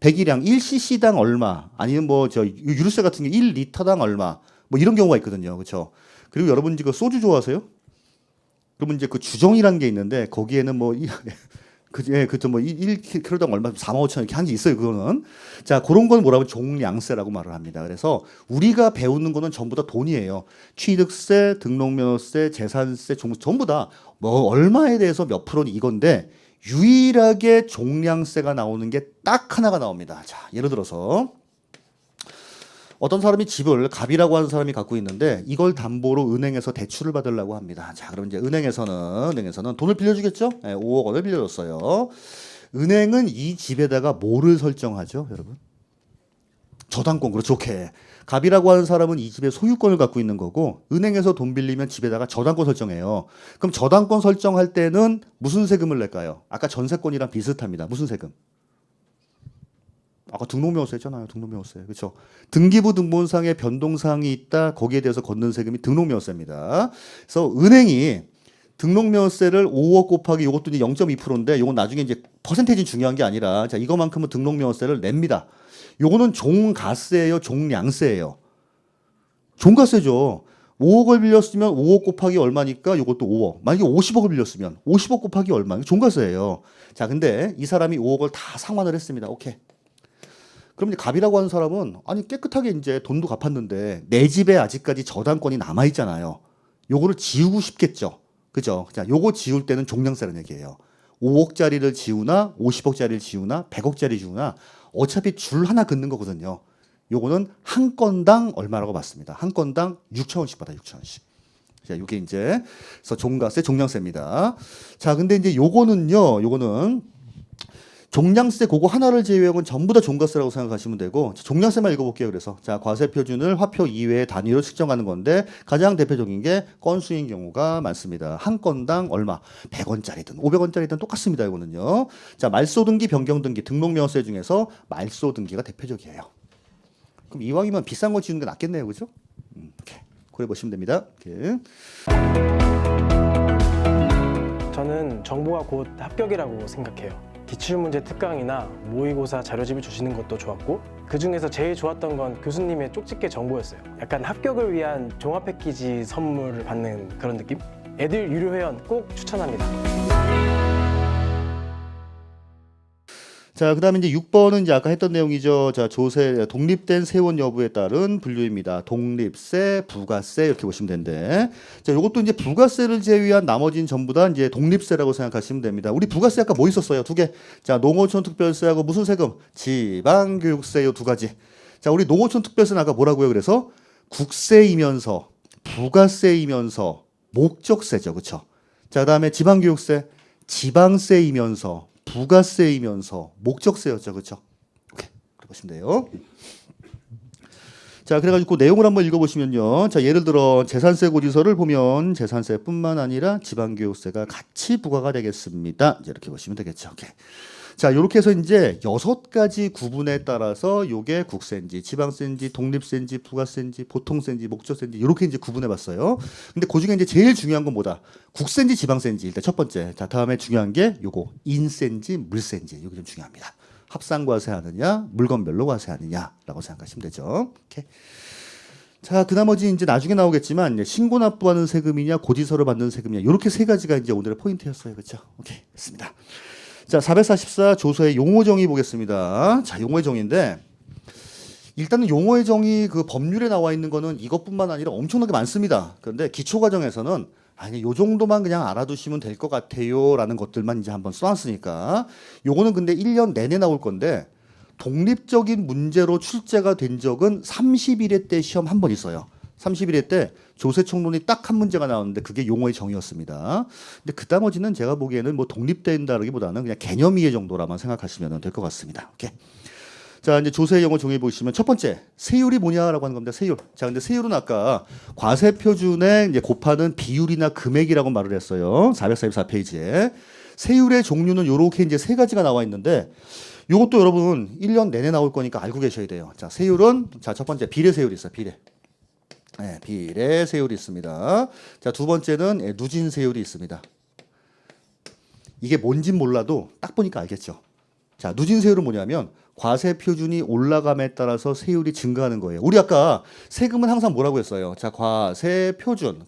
배기량 1cc당 얼마, 아니면 뭐 저 유류세 같은 게 1리터당 얼마, 뭐 이런 경우가 있거든요. 그렇죠? 그리고 여러분 이거 소주 좋아하세요? 그러면 이제 그 주정이라는 게 있는데 거기에는 뭐 그죠 뭐 1kg당 얼마 4만 5천 이렇게 한 게 있어요. 그거는 자 그런 건 뭐라고 종량세라고 말을 합니다. 그래서 우리가 배우는 거는 전부 다 돈이에요. 취득세, 등록면허세, 재산세, 전부 다 뭐 얼마에 대해서 몇 프로는 이건데 유일하게 종량세가 나오는 게 딱 하나가 나옵니다. 자 예를 들어서 어떤 사람이 집을 갑이라고 하는 사람이 갖고 있는데 이걸 담보로 은행에서 대출을 받으려고 합니다. 자, 그럼 이제 은행에서는 돈을 빌려주겠죠? 네, 5억 원을 빌려줬어요. 은행은 이 집에다가 뭐를 설정하죠, 여러분? 저당권, 그렇죠. 좋게. 갑이라고 하는 사람은 이 집의 소유권을 갖고 있는 거고 은행에서 돈 빌리면 집에다가 저당권 설정해요. 그럼 저당권 설정할 때는 무슨 세금을 낼까요? 아까 전세권이랑 비슷합니다. 무슨 세금? 아까 등록명세 했잖아요. 등록명세. 그렇죠? 등기부 등본상에 변동사항이 있다. 거기에 대해서 걷는 세금이 등록명세입니다. 그래서 은행이 등록명세를 5억 곱하기 이것도 이제 0.2%인데 이건 나중에 이제 퍼센테이지 중요한 게 아니라 자, 이거만큼은 등록명세를 냅니다. 요거는 종가세예요, 종량세예요. 종가세죠. 5억을 빌렸으면 5억 곱하기 얼마니까 이것도 5억. 만약에 50억을 빌렸으면 50억 곱하기 얼마? 종가세예요. 자, 근데 이 사람이 5억을 다 상환을 했습니다. 오케이. 그럼 이제 갑이라고 하는 사람은 아니 깨끗하게 이제 돈도 갚았는데 내 집에 아직까지 저당권이 남아 있잖아요. 요거를 지우고 싶겠죠. 그죠? 자, 요거 지울 때는 종량세라는 얘기예요. 5억짜리를 지우나 50억짜리를 지우나 100억짜리 지우나 어차피 줄 하나 긋는 거거든요. 요거는 한 건당 얼마라고 봤습니다. 한 건당 6,000원씩 받아 6,000원씩. 자, 요게 이제 그래서 종가세, 종량세입니다. 자, 근데 이제 요거는 종량세 그거 하나를 제외하고는 전부 다 종가세라고 생각하시면 되고 종량세만 읽어볼게요. 그래서 자 과세표준을 화표 이외의 단위로 측정하는 건데 가장 대표적인 게 건수인 경우가 많습니다. 한 건당 얼마? 100원짜리든 500원짜리든 똑같습니다. 이거는요. 자 말소등기, 변경등기, 등록명세 중에서 말소등기가 대표적이에요. 그럼 이왕이면 비싼 거 지우는 게 낫겠네요. 그죠? 이렇게 그래 보시면 됩니다. 이렇게. 저는 정보가 곧 합격이라고 생각해요. 기출문제 특강이나 모의고사 자료집을 주시는 것도 좋았고 그 중에서 제일 좋았던 건 교수님의 쪽집게 정보였어요. 약간 합격을 위한 종합 패키지 선물을 받는 그런 느낌? 애들 유료 회원 꼭 추천합니다. 자, 그 다음에 이제 6번은 이제 아까 했던 내용이죠. 자, 조세, 독립된 세원 여부에 따른 분류입니다. 독립세, 부가세 이렇게 보시면 되는데. 자, 요것도 이제 부가세를 제외한 나머지는 전부 다 이제 독립세라고 생각하시면 됩니다. 우리 부가세 아까 뭐 있었어요? 두 개. 자, 농어촌 특별세하고 무슨 세금? 지방교육세 요 두 가지. 자, 우리 농어촌 특별세는 아까 뭐라고요? 그래서 국세이면서, 부가세이면서, 목적세죠. 그쵸? 자, 그 다음에 지방교육세, 지방세이면서, 부가세이면서 목적세였죠. 그렇죠? 오케이. 그래 보시면 돼요. 자, 그래가지고 그 내용을 한번 읽어보시면요. 자, 예를 들어 재산세 고지서를 보면 재산세뿐만 아니라 지방교육세가 같이 부과가 되겠습니다. 이제 이렇게 보시면 되겠죠. 오케이. 자, 이렇게 해서 이제 6가지 구분에 따라서 요게 국세인지, 지방세인지, 독립세인지, 부가세인지, 보통세인지, 목적세인지 이렇게 이제 구분해 봤어요. 근데 그 중에 이제 제일 중요한 건 뭐다? 국세인지, 지방세인지 일단 첫 번째. 자, 다음에 중요한 게 요거 인세인지, 물세인지 이게 좀 중요합니다. 합산 과세하느냐, 물건별로 과세하느냐라고 생각하시면 되죠. 오케이. 자, 그 나머지 이제 나중에 나오겠지만 이제 신고 납부하는 세금이냐, 고지서를 받는 세금이냐 이렇게 세 가지가 이제 오늘의 포인트였어요. 그렇죠? 오케이, 됐습니다. 자, 444 조서의 용어 정의 보겠습니다. 자, 용어의 정의인데 일단은 용어의 정의 그 법률에 나와 있는 거는 이것뿐만 아니라 엄청나게 많습니다. 그런데 기초 과정에서는 아니 요 정도만 그냥 알아두시면 될 것 같아요라는 것들만 이제 한번 써놨으니까 요거는 근데 1년 내내 나올 건데 독립적인 문제로 출제가 된 적은 31회 때 시험 한 번 있어요. 31회 때 조세총론이 딱 한 문제가 나왔는데 그게 용어의 정의였습니다. 근데 그 나머지는 제가 보기에는 뭐 독립된다라기보다는 그냥 개념 이해 정도라만 생각하시면 될 것 같습니다. 오케이. 자, 이제 조세 용어 정의 보시면 첫 번째 세율이 뭐냐라고 하는 겁니다. 세율. 자, 근데 세율은 아까 과세 표준에 이제 곱하는 비율이나 금액이라고 말을 했어요. 444페이지에 세율의 종류는 요렇게 이제 세 가지가 나와 있는데 요것도 여러분 1년 내내 나올 거니까 알고 계셔야 돼요. 자, 세율은 자, 첫 번째 비례 세율이 있어요. 비례. 네, 비례 세율이 있습니다. 자, 두 번째는 누진 세율이 있습니다. 이게 뭔진 몰라도 딱 보니까 알겠죠. 자, 누진 세율은 뭐냐면 과세 표준이 올라감에 따라서 세율이 증가하는 거예요. 우리 아까 세금은 항상 뭐라고 했어요? 자, 과세 표준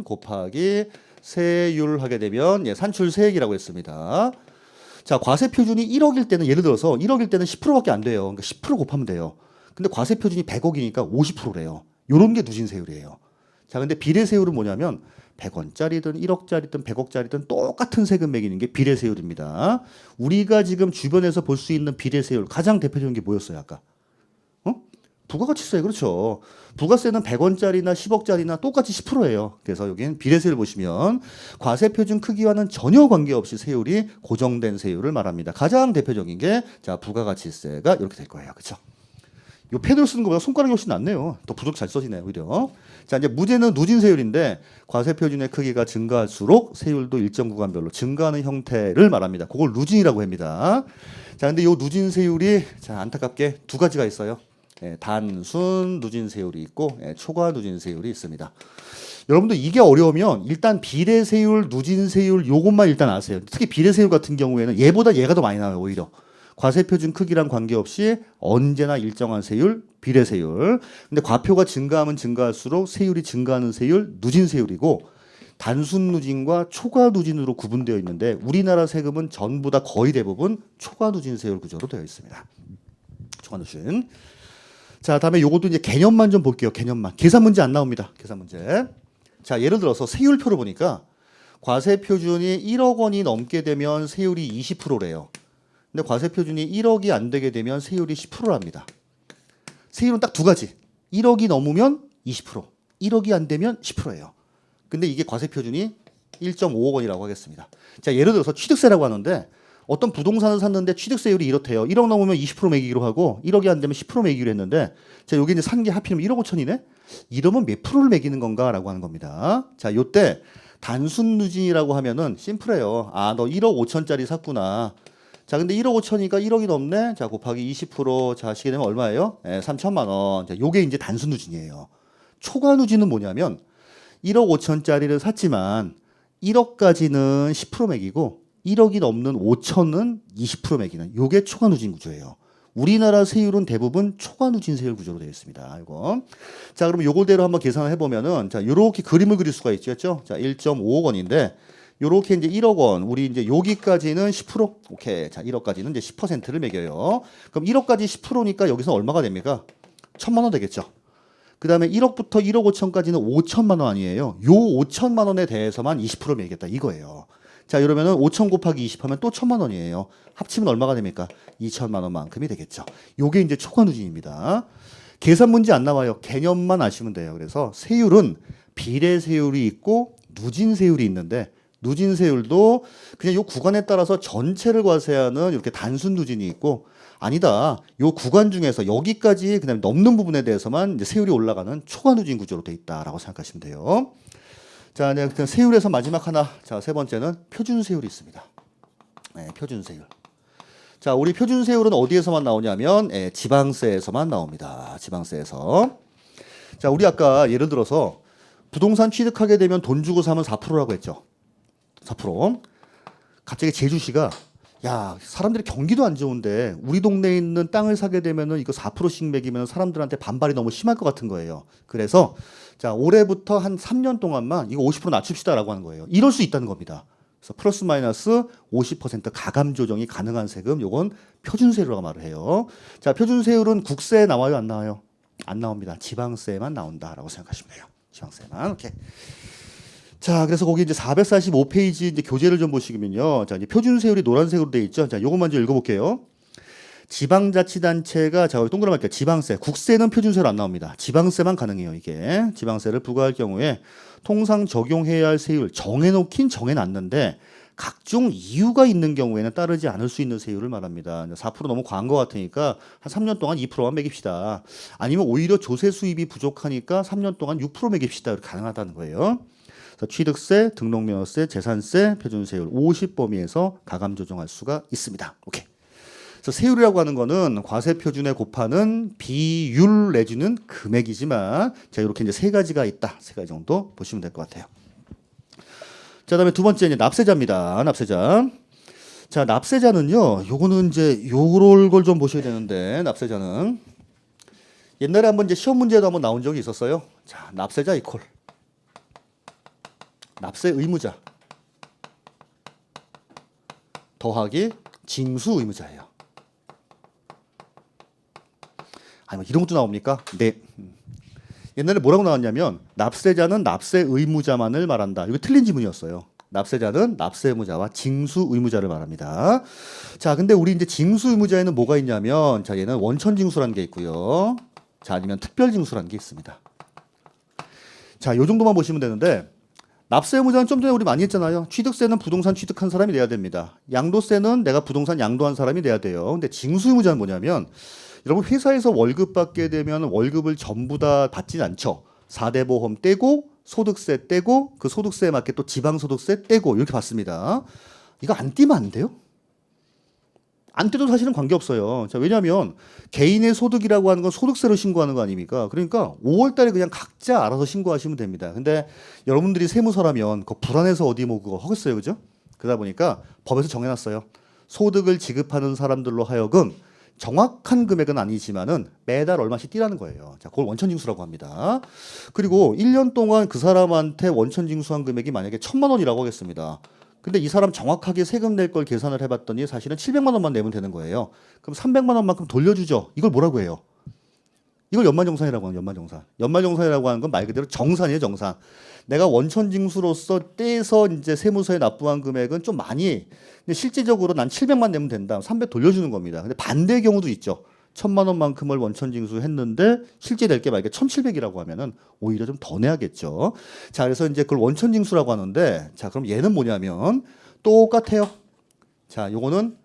곱하기 세율 하게 되면 산출 세액이라고 했습니다. 자, 과세 표준이 1억일 때는 예를 들어서 1억일 때는 10%밖에 안 돼요. 그러니까 10% 곱하면 돼요. 근데 과세 표준이 100억이니까 50%래요. 요런 게 누진 세율이에요. 자, 근데 비례 세율은 뭐냐면 100원짜리든 1억짜리든 100억짜리든 똑같은 세금 매기는 게 비례 세율입니다. 우리가 지금 주변에서 볼 수 있는 비례 세율 가장 대표적인 게 뭐였어요, 아까? 부가가치세. 그렇죠. 부가세는 100원짜리나 10억짜리나 똑같이 10%예요. 그래서 여기는 비례세를 보시면 과세 표준 크기와는 전혀 관계없이 세율이 고정된 세율을 말합니다. 가장 대표적인 게 자, 부가가치세가 이렇게 될 거예요. 그렇죠? 요 패드로 쓰는 것보다 손가락이 훨씬 낫네요. 더 부드럽게 잘 써지네요, 오히려. 자, 이제 무죄는 누진 세율인데 과세 표준의 크기가 증가할수록 세율도 일정 구간별로 증가하는 형태를 말합니다. 그걸 누진이라고 합니다. 자, 근데 요 누진 세율이 자, 안타깝게 두 가지가 있어요. 단순 누진 세율이 있고 초과 누진 세율이 있습니다. 여러분들 이게 어려우면 일단 비례 세율, 누진 세율 요것만 일단 아세요. 특히 비례 세율 같은 경우에는 얘보다 얘가 더 많이 나와요, 오히려. 과세 표준 크기랑 관계없이 언제나 일정한 세율, 비례 세율. 근데 과표가 증가하면 증가할수록 세율이 증가하는 세율, 누진 세율이고 단순 누진과 초과 누진으로 구분되어 있는데 우리나라 세금은 전부 다 거의 대부분 초과 누진 세율 구조로 되어 있습니다. 초과 누진. 자, 다음에 요것도 이제 개념만 좀 볼게요. 개념만. 계산 문제 안 나옵니다. 계산 문제. 자, 예를 들어서 세율표를 보니까 과세 표준이 1억 원이 넘게 되면 세율이 20%래요. 근데 과세 표준이 1억이 안 되게 되면 세율이 10%랍니다. 세율은 딱 두 가지. 1억이 넘으면 20%, 1억이 안 되면 10%예요. 근데 이게 과세 표준이 1.5억 원이라고 하겠습니다. 자, 예를 들어서 취득세라고 하는데 어떤 부동산을 샀는데 취득세율이 이렇대요. 1억 넘으면 20% 매기기로 하고 1억이 안 되면 10% 매기기로 했는데 자, 여기 이제 산 게 하필이면 1억 5천이네? 이러면 몇 프로를 매기는 건가라고 하는 겁니다. 자, 요때 단순 누진이라고 하면은 심플해요. 아, 너 1억 5천짜리 샀구나. 자, 근데 1억 5천이니까 1억이 넘네. 자, 곱하기 20% 자, 하시게 되면 얼마예요? 3천만 원. 자, 요게 이제 단순 누진이에요. 초과 누진은 뭐냐면 1억 5천짜리를 샀지만 1억까지는 10% 매기고 1억이 넘는 5천은 20% 매기는 요게 초과 누진 구조예요. 우리나라 세율은 대부분 초과 누진 세율 구조로 되어 있습니다. 이거. 자, 그럼 요거대로 한번 계산을 해보면은 자, 요렇게 그림을 그릴 수가 있죠. 자, 1.5억 원인데 요렇게 이제 1억 원, 우리 이제 여기까지는 10%? 오케이. 자, 1억까지는 이제 10%를 매겨요. 그럼 1억까지 10%니까 여기서 얼마가 됩니까? 1,000만 원 되겠죠. 그 다음에 1억부터 1억 5천까지는 5천만 원 아니에요. 요 5천만 원에 대해서만 20% 매기겠다 이거예요. 자, 이러면은 5천 곱하기 20 하면 또 1,000만 원이에요. 합치면 얼마가 됩니까? 2천만 원만큼이 되겠죠. 요게 이제 초과 누진입니다. 계산 문제 안 나와요. 개념만 아시면 돼요. 그래서 세율은 비례 세율이 있고 누진 세율이 있는데 누진 세율도 그냥 요 구간에 따라서 전체를 과세하는 이렇게 단순 누진이 있고 아니다. 요 구간 중에서 여기까지 그다음에 넘는 부분에 대해서만 이제 세율이 올라가는 초과 누진 구조로 돼 있다라고 생각하시면 돼요. 자, 네, 세율에서 마지막 하나. 자, 세 번째는 표준 세율이 있습니다. 네, 표준 세율. 자, 우리 표준 세율은 어디에서만 나오냐면 지방세에서만 나옵니다. 지방세에서. 자, 우리 아까 예를 들어서 부동산 취득하게 되면 돈 주고 사면 4%라고 했죠. 4%. 갑자기 제주시가 야, 사람들이 경기도 안 좋은데 우리 동네에 있는 땅을 사게 되면은 이거 4%씩 매기면 사람들한테 반발이 너무 심할 것 같은 거예요. 그래서 자, 올해부터 한 3년 동안만 이거 50% 낮춥시다라고 하는 거예요. 이럴 수 있다는 겁니다. 그래서 플러스 마이너스 50% 가감 조정이 가능한 세금, 요건 표준세율이라고 말을 해요. 자, 표준세율은 국세에 나와요, 안 나와요? 안 나옵니다. 지방세만 나온다라고 생각하시면 돼요. 지방세만. 오케이. 자, 그래서 거기 이제 445페이지 이제 교재를 좀 보시면요. 자, 이제 표준세율이 노란색으로 돼 있죠. 자, 요거 먼저 읽어볼게요. 지방자치단체가 자, 여기 동그라미 할게요. 지방세. 국세는 표준세로 안 나옵니다. 지방세만 가능해요, 이게. 지방세를 부과할 경우에 통상 적용해야 할 세율 정해놓긴 정해놨는데 각종 이유가 있는 경우에는 따르지 않을 수 있는 세율을 말합니다. 4% 너무 과한 것 같으니까 한 3년 동안 2%만 매깁시다. 아니면 오히려 조세 수입이 부족하니까 3년 동안 6% 매깁시다. 이렇게 가능하다는 거예요. 그래서 취득세, 등록면허세, 재산세, 표준세율 50범위에서 가감 조정할 수가 있습니다. 오케이. 그래서 세율이라고 하는 거는 과세 표준에 곱하는 비율 내지는 금액이지만 자, 이렇게 이제 세 가지가 있다. 세 가지 정도 보시면 될 것 같아요. 자, 그다음에 두 번째 이제 납세자입니다. 납세자. 자, 납세자는요. 요거는 이제 요럴 걸 좀 보셔야 되는데 납세자는 옛날에 한번 이제 시험 문제도 한번 나온 적이 있었어요. 자, 납세자 이퀄 납세 의무자 더하기 징수 의무자예요. 아니 뭐 이런 것도 나옵니까? 네. 옛날에 뭐라고 나왔냐면 납세자는 납세 의무자만을 말한다. 이거 틀린 지문이었어요. 납세자는 납세 의무자와 징수 의무자를 말합니다. 자, 근데 우리 이제 징수 의무자에는 뭐가 있냐면 자, 얘는 원천 징수라는 게 있고요. 자, 아니면 특별 징수라는 게 있습니다. 자, 요 정도만 보시면 되는데 납세 의무자는 좀 전에 우리 많이 했잖아요. 취득세는 부동산 취득한 사람이 내야 됩니다. 양도세는 내가 부동산 양도한 사람이 내야 돼요. 근데 징수 의무자는 뭐냐면 여러분 회사에서 월급 받게 되면 월급을 전부 다 받진 않죠. 4대 보험 떼고 소득세 떼고 그 소득세에 맞게 또 지방소득세 떼고 이렇게 받습니다. 이거 안 떼면 안 돼요? 안 떼도 사실은 관계없어요. 자, 왜냐하면 개인의 소득이라고 하는 건 소득세로 신고하는 거 아닙니까? 그러니까 5월 달에 그냥 각자 알아서 신고하시면 됩니다. 근데 여러분들이 세무서라면 그 불안해서 어디 뭐 그거 하겠어요. 그죠? 그러다 보니까 법에서 정해놨어요. 소득을 지급하는 사람들로 하여금 정확한 금액은 아니지만은 매달 얼마씩 떼라는 거예요. 자, 그걸 원천징수라고 합니다. 그리고 1년 동안 그 사람한테 원천징수한 금액이 만약에 1,000만 원이라고 하겠습니다. 근데 이 사람 정확하게 세금 낼 걸 계산을 해봤더니 사실은 700만 원만 내면 되는 거예요. 그럼 300만 원만큼 돌려주죠. 이걸 뭐라고 해요? 이걸 연말정산이라고 하는 연말정산. 연말정산이라고 하는 건 말 그대로 정산이에요, 정산. 내가 원천징수로서 떼서 이제 세무서에 납부한 금액은 좀 많이, 근데 실질적으로 난 700만 내면 된다. 300 돌려주는 겁니다. 근데 반대의 경우도 있죠. 1,000만 원만큼을 원천징수했는데 실제 낼 게 만약에 1,700이라고 하면은 오히려 좀 더 내야겠죠. 자, 그래서 이제 그걸 원천징수라고 하는데, 자, 그럼 얘는 뭐냐면 똑같아요. 자, 요거는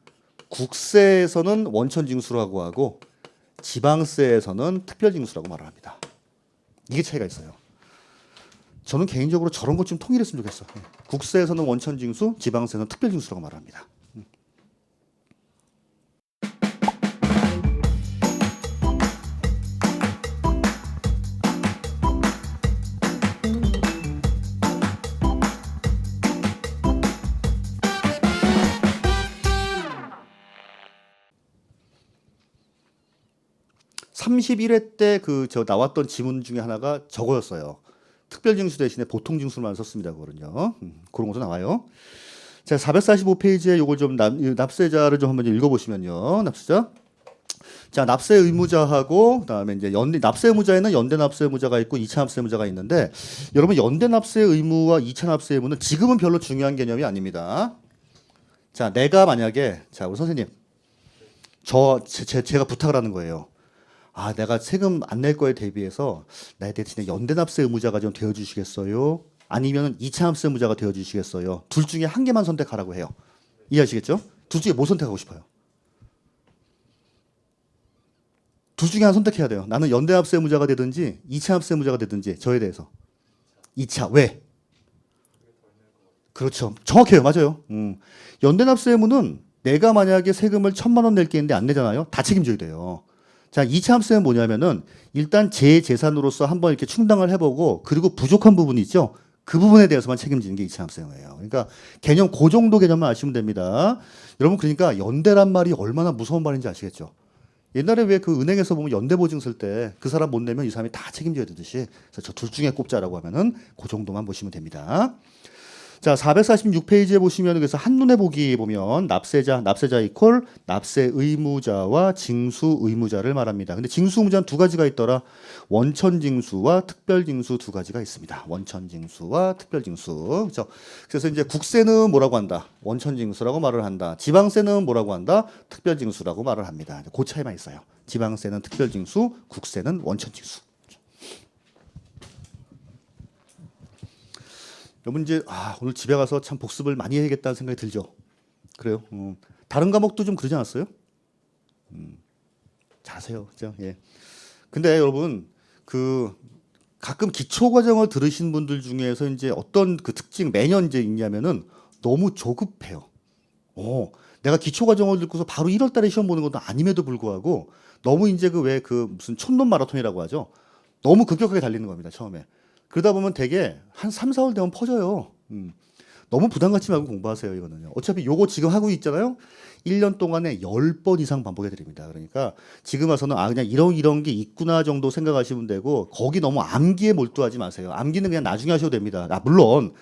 국세에서는 원천징수라고 하고 지방세에서는 특별징수라고 말을 합니다. 이게 차이가 있어요. 저는 개인적으로 저런 것 좀 통일했으면 좋겠어. 국세에서는 원천징수, 지방세에서는 특별징수라고 말합니다. 31회 때 그 저 나왔던 지문 중에 하나가 저거였어요. 특별징수 대신에 보통징수만 썼습니다. 그거는요. 그런 것도 나와요. 자, 445페이지에 요걸 좀 납세자를 좀 한번 읽어보시면요. 납세자. 자, 납세 의무자하고 그다음에 이제 납세 의무자에는 연대 납세 의무자가 있고 2차 납세 의무자가 있는데 여러분 연대 납세 의무와 2차 납세 의무는 지금은 별로 중요한 개념이 아닙니다. 자, 내가 만약에 자, 우리 선생님 제가 부탁을 하는 거예요. 아, 내가 세금 안 낼 거에 대비해서 내 대신에 연대 납세 의무자가 좀 되어 주시겠어요? 아니면 2차 납세 의무자가 되어 주시겠어요? 둘 중에 한 개만 선택하라고 해요. 이해하시겠죠? 둘 중에 뭐 선택하고 싶어요? 둘 중에 하나 선택해야 돼요. 나는 연대 납세 의무자가 되든지 2차 납세 의무자가 되든지 저에 대해서. 2차. 왜? 그렇죠. 정확해요. 맞아요. 연대 납세 의무는 내가 만약에 세금을 1,000만 원 낼 게 있는데 안 내잖아요. 다 책임져야 돼요. 자, 2차 납세는 뭐냐면은 일단 제 재산으로서 한번 이렇게 충당을 해보고 그리고 부족한 부분이 있죠. 그 부분에 대해서만 책임지는 게 2차 납세예요. 그러니까 개념 그 정도 개념만 아시면 됩니다. 여러분 그러니까 연대란 말이 얼마나 무서운 말인지 아시겠죠? 옛날에 왜 그 은행에서 보면 연대 보증 쓸 때 그 사람 못 내면 이 사람이 다 책임져야 되듯이 그래서 저 둘 중에 꼽자라고 하면은 그 정도만 보시면 됩니다. 자, 446페이지에 보시면 그래서 한눈에 보기 보면 납세자 이퀄 납세 의무자와 징수 의무자를 말합니다. 근데 징수 의무자는 두 가지가 있더라. 원천징수와 특별징수 두 가지가 있습니다. 원천징수와 특별징수. 그렇죠? 그래서 이제 국세는 뭐라고 한다? 원천징수라고 말을 한다. 지방세는 뭐라고 한다? 특별징수라고 말을 합니다. 그 차이만 있어요. 지방세는 특별징수, 국세는 원천징수. 여러분 이제 오늘 집에 가서 참 복습을 많이 해야겠다는 생각이 들죠. 그래요. 다른 과목도 좀 그러지 않았어요? 잘하세요, 그죠? 예. 근데 여러분 그 가끔 기초 과정을 들으신 분들 중에서 이제 어떤 그 특징 매년 이제 있냐면은 너무 조급해요. 내가 기초 과정을 듣고서 바로 1월달에 시험 보는 것도 아님에도 불구하고 너무 이제 그 왜 그 무슨 촌놈 마라톤이라고 하죠. 너무 급격하게 달리는 겁니다 처음에. 그러다 보면 되게 한 3, 4월 되면 퍼져요. 너무 부담 갖지 말고 공부하세요, 이거는요. 어차피 요거 지금 하고 있잖아요. 1년 동안에 10번 이상 반복해 드립니다. 그러니까 지금 와서는 그냥 이런 게 있구나 정도 생각하시면 되고 거기 너무 암기에 몰두하지 마세요. 암기는 그냥 나중에 하셔도 됩니다. 물론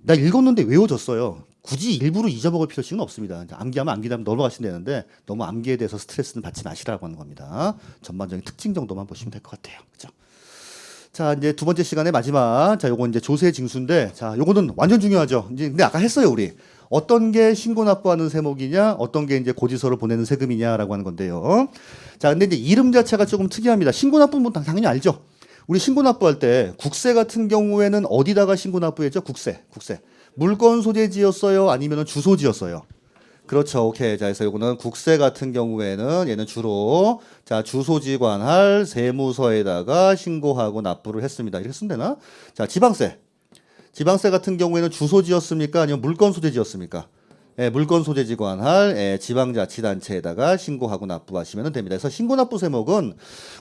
나 읽었는데 외워졌어요. 굳이 일부러 잊어먹을 필요성은 없습니다. 암기하면 암기하면 넘어가시면 되는데 너무 암기에 대해서 스트레스는 받지 마시라고 하는 겁니다. 전반적인 특징 정도만 보시면 될 것 같아요. 그죠? 자, 이제 두 번째 시간의 마지막. 자, 요거 이제 조세 징수인데, 자, 요거는 완전 중요하죠. 이제 근데 아까 했어요, 우리. 어떤 게 신고 납부하는 세목이냐, 어떤 게 이제 고지서를 보내는 세금이냐라고 하는 건데요. 자, 근데 이제 이름 자체가 조금 특이합니다. 신고 납부는 당연히 알죠. 우리 신고 납부할 때 국세 같은 경우에는 어디다가 신고 납부했죠? 국세. 물건 소재지였어요? 아니면 주소지였어요? 그렇죠. 오케이. 자, 그래서 요거는 국세 같은 경우에는 얘는 주로 자, 주소지 관할 세무서에다가 신고하고 납부를 했습니다. 이렇게 쓰면 되나? 자, 지방세. 지방세 같은 경우에는 주소지였습니까? 아니면 물건 소재지였습니까? 예, 물건 소재지 관할 지방자치단체에다가 신고하고 납부하시면 됩니다. 그래서 신고 납부 세목은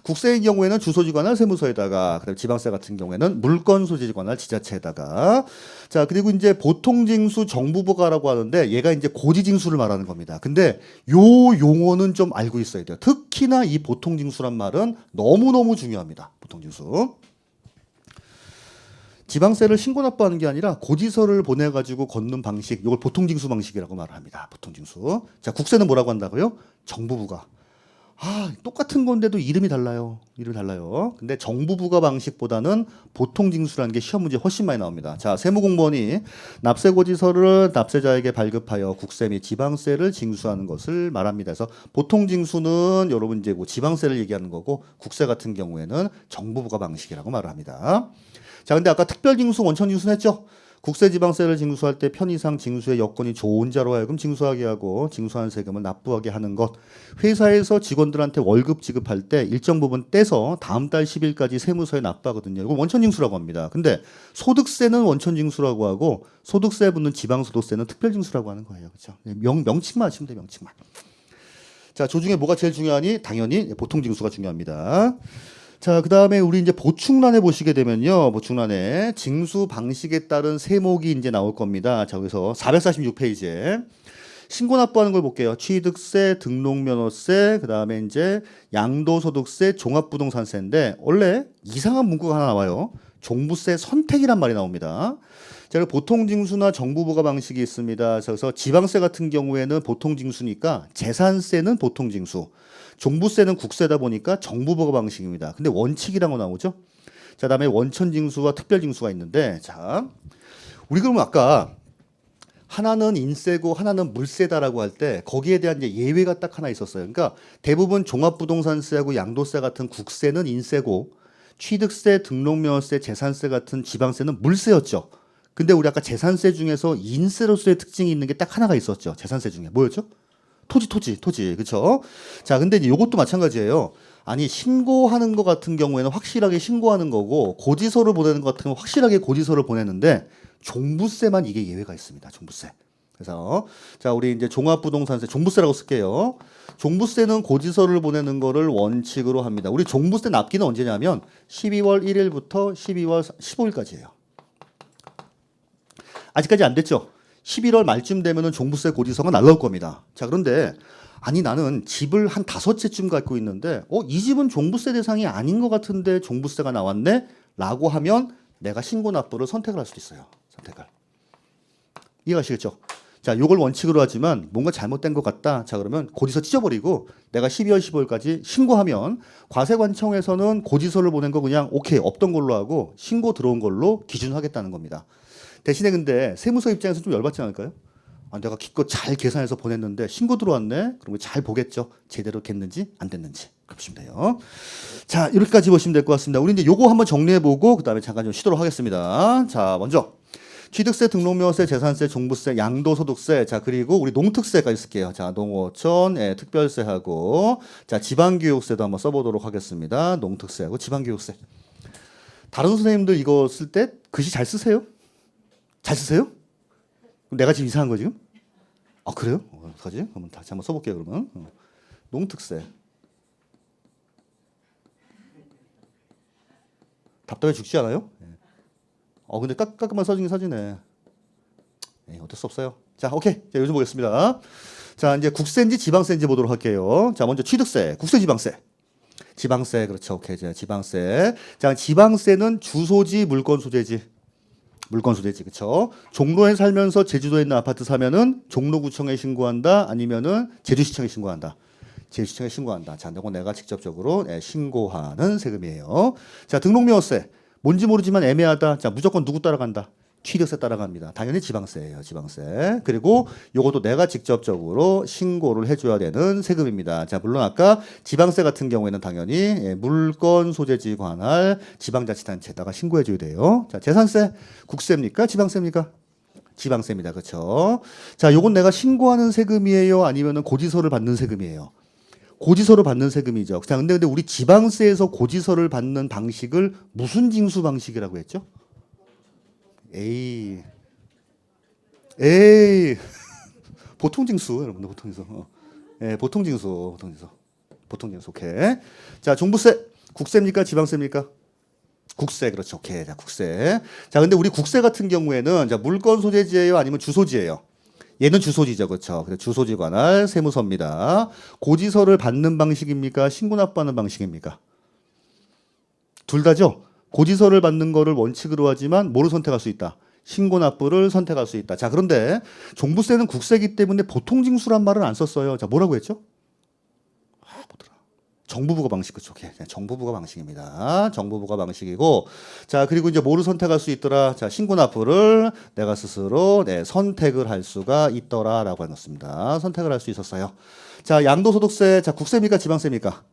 국세의 경우에는 주소지 관할 세무서에다가, 그다음에 지방세 같은 경우에는 물건 소재지 관할 지자체에다가. 자, 그리고 이제 보통징수 정부부가라고 하는데 얘가 이제 고지징수를 말하는 겁니다. 근데 요 용어는 좀 알고 있어야 돼요. 특히나 이 보통징수란 말은 너무너무 중요합니다. 보통징수. 지방세를 신고 납부하는 게 아니라 고지서를 보내가지고 걷는 방식, 이걸 보통징수 방식이라고 말을 합니다. 보통징수. 자, 국세는 뭐라고 한다고요? 정부부가. 똑같은 건데도 이름이 달라요. 근데 정부부가 방식보다는 보통징수라는 게 시험 문제 훨씬 많이 나옵니다. 자, 세무공무원이 납세고지서를 납세자에게 발급하여 국세 및 지방세를 징수하는 것을 말합니다. 그래서 보통징수는 여러분 이제 뭐 지방세를 얘기하는 거고 국세 같은 경우에는 정부부가 방식이라고 말을 합니다. 자, 근데 아까 특별징수, 원천징수는 했죠? 국세지방세를 징수할 때 편의상 징수의 여건이 좋은 자로 하여금 징수하게 하고 징수한 세금을 납부하게 하는 것. 회사에서 직원들한테 월급 지급할 때 일정 부분 떼서 다음 달 10일까지 세무서에 납부하거든요. 이거 원천징수라고 합니다. 근데 소득세는 원천징수라고 하고 소득세 붙는 지방소득세는 특별징수라고 하는 거예요. 그렇죠? 명칭만 하시면 돼요. 명칭만. 자, 조중에 뭐가 제일 중요하니? 당연히 보통징수가 중요합니다. 자, 그 다음에 우리 이제 보충란에 보시게 되면요. 보충란에 징수 방식에 따른 세목이 이제 나올 겁니다. 자, 여기서 446페이지에 신고 납부하는 걸 볼게요. 취득세, 등록면허세, 그 다음에 이제 양도소득세, 종합부동산세인데 원래 이상한 문구가 하나 나와요. 종부세 선택이란 말이 나옵니다. 자, 보통징수나 정부부가 방식이 있습니다. 그래서 지방세 같은 경우에는 보통징수니까 재산세는 보통징수, 종부세는 국세다 보니까 정부부가 방식입니다. 근데 원칙이라고 나오죠. 자, 그다음에 원천징수와 특별징수가 있는데, 자, 우리 그러면 아까 하나는 인세고 하나는 물세다라고 할 때 거기에 대한 이제 예외가 딱 하나 있었어요. 그러니까 대부분 종합부동산세하고 양도세 같은 국세는 인세고 취득세, 등록면허세, 재산세 같은 지방세는 물세였죠. 근데 우리 아까 재산세 중에서 인세로서의 특징이 있는 게 딱 하나가 있었죠. 재산세 중에 뭐였죠? 토지. 그렇죠? 자, 근데 이제 이것도 마찬가지예요. 아니, 신고하는 것 같은 경우에는 확실하게 신고하는 거고 고지서를 보내는 것 같은 경우는 확실하게 고지서를 보내는데 종부세만 이게 예외가 있습니다. 종부세. 그래서 자, 우리 이제 종합부동산세 종부세라고 쓸게요. 종부세는 고지서를 보내는 거를 원칙으로 합니다. 우리 종부세 납기는 언제냐면 12월 1일부터 12월 15일까지예요. 아직까지 안 됐죠? 11월 말쯤 되면은 종부세 고지서가 날라올 겁니다. 자, 그런데 아니 나는 집을 한 5채쯤 갖고 있는데 이 집은 종부세 대상이 아닌 것 같은데 종부세가 나왔네? 라고 하면 내가 신고 납부를 선택을 할 수 있어요. 선택을. 이해가시겠죠? 자, 요걸 원칙으로 하지만 뭔가 잘못된 것 같다. 자, 그러면 고지서 찢어버리고 내가 12월 15일까지 신고하면 과세관청에서는 고지서를 보낸 거 그냥 오케이 없던 걸로 하고 신고 들어온 걸로 기준하겠다는 겁니다. 대신에 근데 세무서 입장에서 좀 열받지 않을까요? 내가 기껏 잘 계산해서 보냈는데 신고 들어왔네? 그러면 잘 보겠죠. 제대로 됐는지 안 됐는지. 그렇게 보시면 돼요. 자, 이렇게까지 보시면 될 것 같습니다. 우리 이제 요거 한번 정리해보고 그 다음에 잠깐 좀 쉬도록 하겠습니다. 자, 먼저 취득세, 등록면허세, 재산세, 종부세, 양도소득세, 자, 그리고 우리 농특세까지 쓸게요. 자, 농어촌, 특별세하고, 자, 지방교육세도 한번 써보도록 하겠습니다. 농특세하고 지방교육세. 다른 선생님들 이거 쓸 때 글씨 잘 쓰세요? 잘 쓰세요? 내가 지금 이상한 거 지금? 그래요? 어떡하지? 그러면 다시 한번 써볼게요, 그러면. 농특세. 답답해 죽지 않아요? 근데 깔끔한 써지긴 써지네. 네, 어쩔 수 없어요. 자, 오케이. 자, 요즘 보겠습니다. 자, 이제 국세인지 지방세인지 보도록 할게요. 자, 먼저 취득세, 국세, 지방세. 지방세, 그렇죠. 오케이. 자, 지방세. 자, 지방세는 주소지, 물건 소재지. 물건 소재지, 그렇죠. 종로에 살면서 제주도에 있는 아파트 사면은 종로구청에 신고한다, 아니면은 제주시청에 신고한다. 제주시청에 신고한다. 자, 이건 내가 직접적으로 신고하는 세금이에요. 자, 등록명세. 뭔지 모르지만 애매하다. 자, 무조건 누구 따라간다? 취득세 따라갑니다. 당연히 지방세예요. 지방세. 그리고 요것도 내가 직접적으로 신고를 해줘야 되는 세금입니다. 자, 물론 아까 지방세 같은 경우에는 당연히 물건 소재지 관할 지방자치단체에다가 신고해줘야 돼요. 자, 재산세 국세입니까? 지방세입니까? 지방세입니다. 그렇죠? 자, 요건 내가 신고하는 세금이에요? 아니면은 고지서를 받는 세금이에요? 고지서를 받는 세금이죠. 자, 근데 우리 지방세에서 고지서를 받는 방식을 무슨 징수 방식이라고 했죠? 에이, 보통 징수, 여러분들 보통 징수. 보통 징수, 보통 징수. 오케이. 자, 종부세, 국세입니까? 지방세입니까? 국세, 그렇죠. 오케이. 자, 국세. 자, 근데 우리 국세 같은 경우에는 자, 물건 소재지예요? 아니면 주소지예요? 얘는 주소지죠, 그렇죠. 그래서 주소지 관할 세무서입니다. 고지서를 받는 방식입니까? 신고 납부하는 방식입니까? 둘 다죠. 고지서를 받는 거를 원칙으로 하지만 뭐를 선택할 수 있다? 신고 납부를 선택할 수 있다. 자, 그런데 종부세는 국세이기 때문에 보통 징수란 말은 안 썼어요. 자, 뭐라고 했죠? 뭐더라? 정부부과 방식, 그쵸? 오케이. 정부부과 방식입니다. 정부부과 방식이고, 자, 그리고 이제 뭐를 선택할 수 있더라? 자, 신고 납부를 내가 스스로 선택을 할 수가 있더라라고 해놨습니다. 선택을 할 수 있었어요. 자, 양도소득세, 자, 국세입니까? 지방세입니까?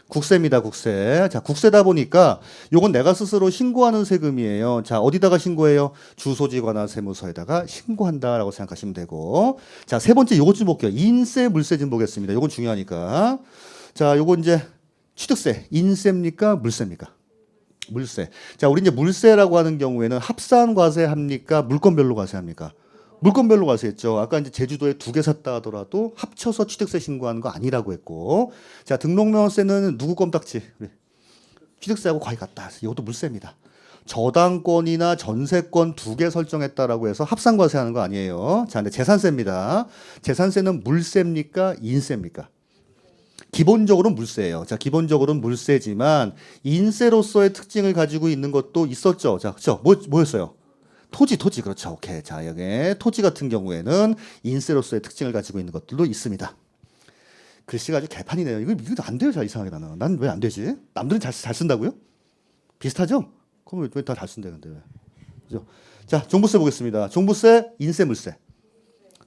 국세입니다, 국세. 자, 국세다 보니까 요건 내가 스스로 신고하는 세금이에요. 자, 어디다가 신고해요? 주소지 관할 세무서에다가 신고한다라고 생각하시면 되고. 자, 세 번째 요것 좀 볼게요. 인세, 물세 좀 보겠습니다. 요건 중요하니까. 자, 요건 이제 취득세, 인세입니까? 물세입니까? 물세. 자, 우리 이제 물세라고 하는 경우에는 합산 과세합니까? 물건별로 과세합니까? 물건별로 과세했죠. 아까 이제 제주도에 2개 샀다 하더라도 합쳐서 취득세 신고하는 거 아니라고 했고. 자, 등록명세는 누구 껌딱지? 취득세하고 거의 같다. 이것도 물세입니다. 저당권이나 전세권 2개 설정했다라고 해서 합산 과세하는 거 아니에요. 자, 근데 재산세입니다. 재산세는 물세입니까? 인세입니까? 기본적으로는 물세예요. 자, 기본적으로는 물세지만 인세로서의 특징을 가지고 있는 것도 있었죠. 자, 그렇죠? 뭐였어요? 토지, 그렇죠. 오케이. 자, 여기 토지 같은 경우에는 인세로서의 특징을 가지고 있는 것들도 있습니다. 글씨가 아주 개판이네요. 이거 안 돼요. 잘 이상하게 나는. 난 왜 안 되지? 남들은 잘 쓴다고요? 비슷하죠? 그럼 왜 다 잘 쓴대, 근데 왜? 그죠? 자, 종부세 보겠습니다. 종부세, 인세, 물세.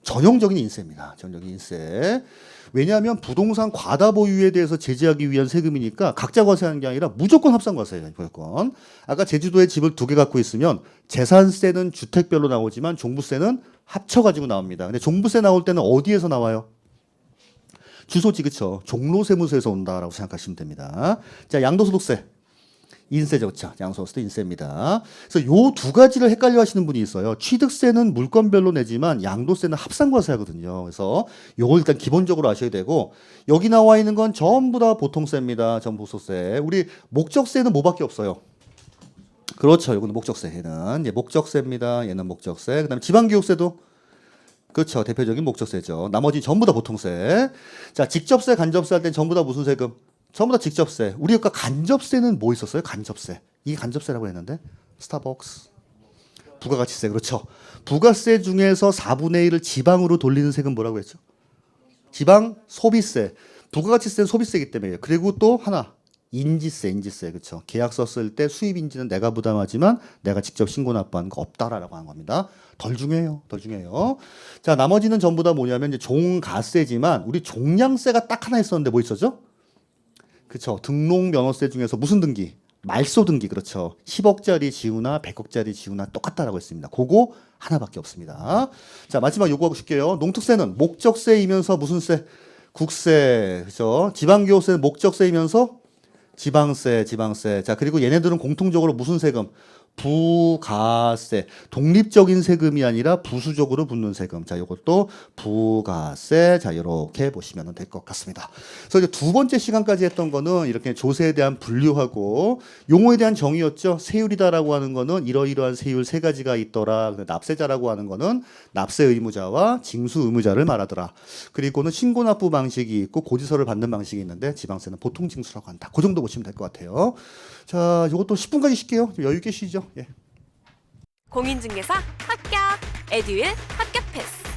전형적인 인세입니다. 전형적인 인세. 왜냐하면 부동산 과다 보유에 대해서 제재하기 위한 세금이니까 각자 과세하는 게 아니라 무조건 합산 과세예요. 무조건. 아까 제주도에 집을 2개 갖고 있으면 재산세는 주택별로 나오지만 종부세는 합쳐가지고 나옵니다. 근데 종부세 나올 때는 어디에서 나와요? 주소지, 그쵸? 종로세무서에서 온다라고 생각하시면 됩니다. 자, 양도소득세. 인세죠, 그렇죠? 양도소득세 인세입니다. 그래서 요 2가지를 헷갈려 하시는 분이 있어요. 취득세는 물건별로 내지만 양도세는 합산과세하거든요. 그래서 요걸 일단 기본적으로 아셔야 되고, 여기 나와 있는 건 전부 다 보통세입니다. 전부 보통세. 우리 목적세는 뭐밖에 없어요? 그렇죠. 요거는 목적세. 얘는 목적세입니다. 얘는 목적세. 그다음에 지방교육세도 그렇죠. 대표적인 목적세죠. 나머지 전부 다 보통세. 자, 직접세, 간접세 할 땐 전부 다 무슨 세금? 전부 다 직접세. 우리 아까 간접세는 뭐 있었어요? 간접세. 이게 간접세라고 했는데 스타벅스. 부가가치세. 그렇죠. 부가세 중에서 4분의 1을 지방으로 돌리는 세금 뭐라고 했죠? 지방 소비세. 부가가치세는 소비세이기 때문에. 그리고 또 하나. 인지세. 그렇죠. 계약서 쓸 때 수입 인지는 내가 부담하지만 내가 직접 신고 납부하는 거 없다라고 하는 겁니다. 덜 중요해요. 자, 나머지는 전부 다 뭐냐면 이제 종가세지만 우리 종량세가 딱 하나 있었는데 뭐 있었죠? 그렇죠. 등록면허세 중에서 무슨 등기? 말소 등기. 그렇죠. 10억짜리 지우나 100억짜리 지우나 똑같다라고 했습니다. 그거 하나밖에 없습니다. 자, 마지막 요구하고 싶게요. 농특세는 목적세이면서 무슨 세? 국세. 그렇죠. 지방교세는 목적세이면서 지방세. 자, 그리고 얘네들은 공통적으로 무슨 세금? 부가세. 독립적인 세금이 아니라 부수적으로 붙는 세금. 자, 이것도 부가세. 자, 이렇게 보시면 될 것 같습니다. 그래서 이제 두 번째 시간까지 했던 거는 이렇게 조세에 대한 분류하고 용어에 대한 정의였죠. 세율이다라고 하는 거는 이러이러한 세율 세 가지가 있더라. 납세자라고 하는 거는 납세 의무자와 징수 의무자를 말하더라. 그리고는 신고 납부 방식이 있고 고지서를 받는 방식이 있는데 지방세는 보통 징수라고 한다. 그 정도 보시면 될 것 같아요. 자, 이것도 10분까지 쉴게요. 여유 있게 쉬죠. 예. 공인중개사 합격! 에듀윌 합격 패스!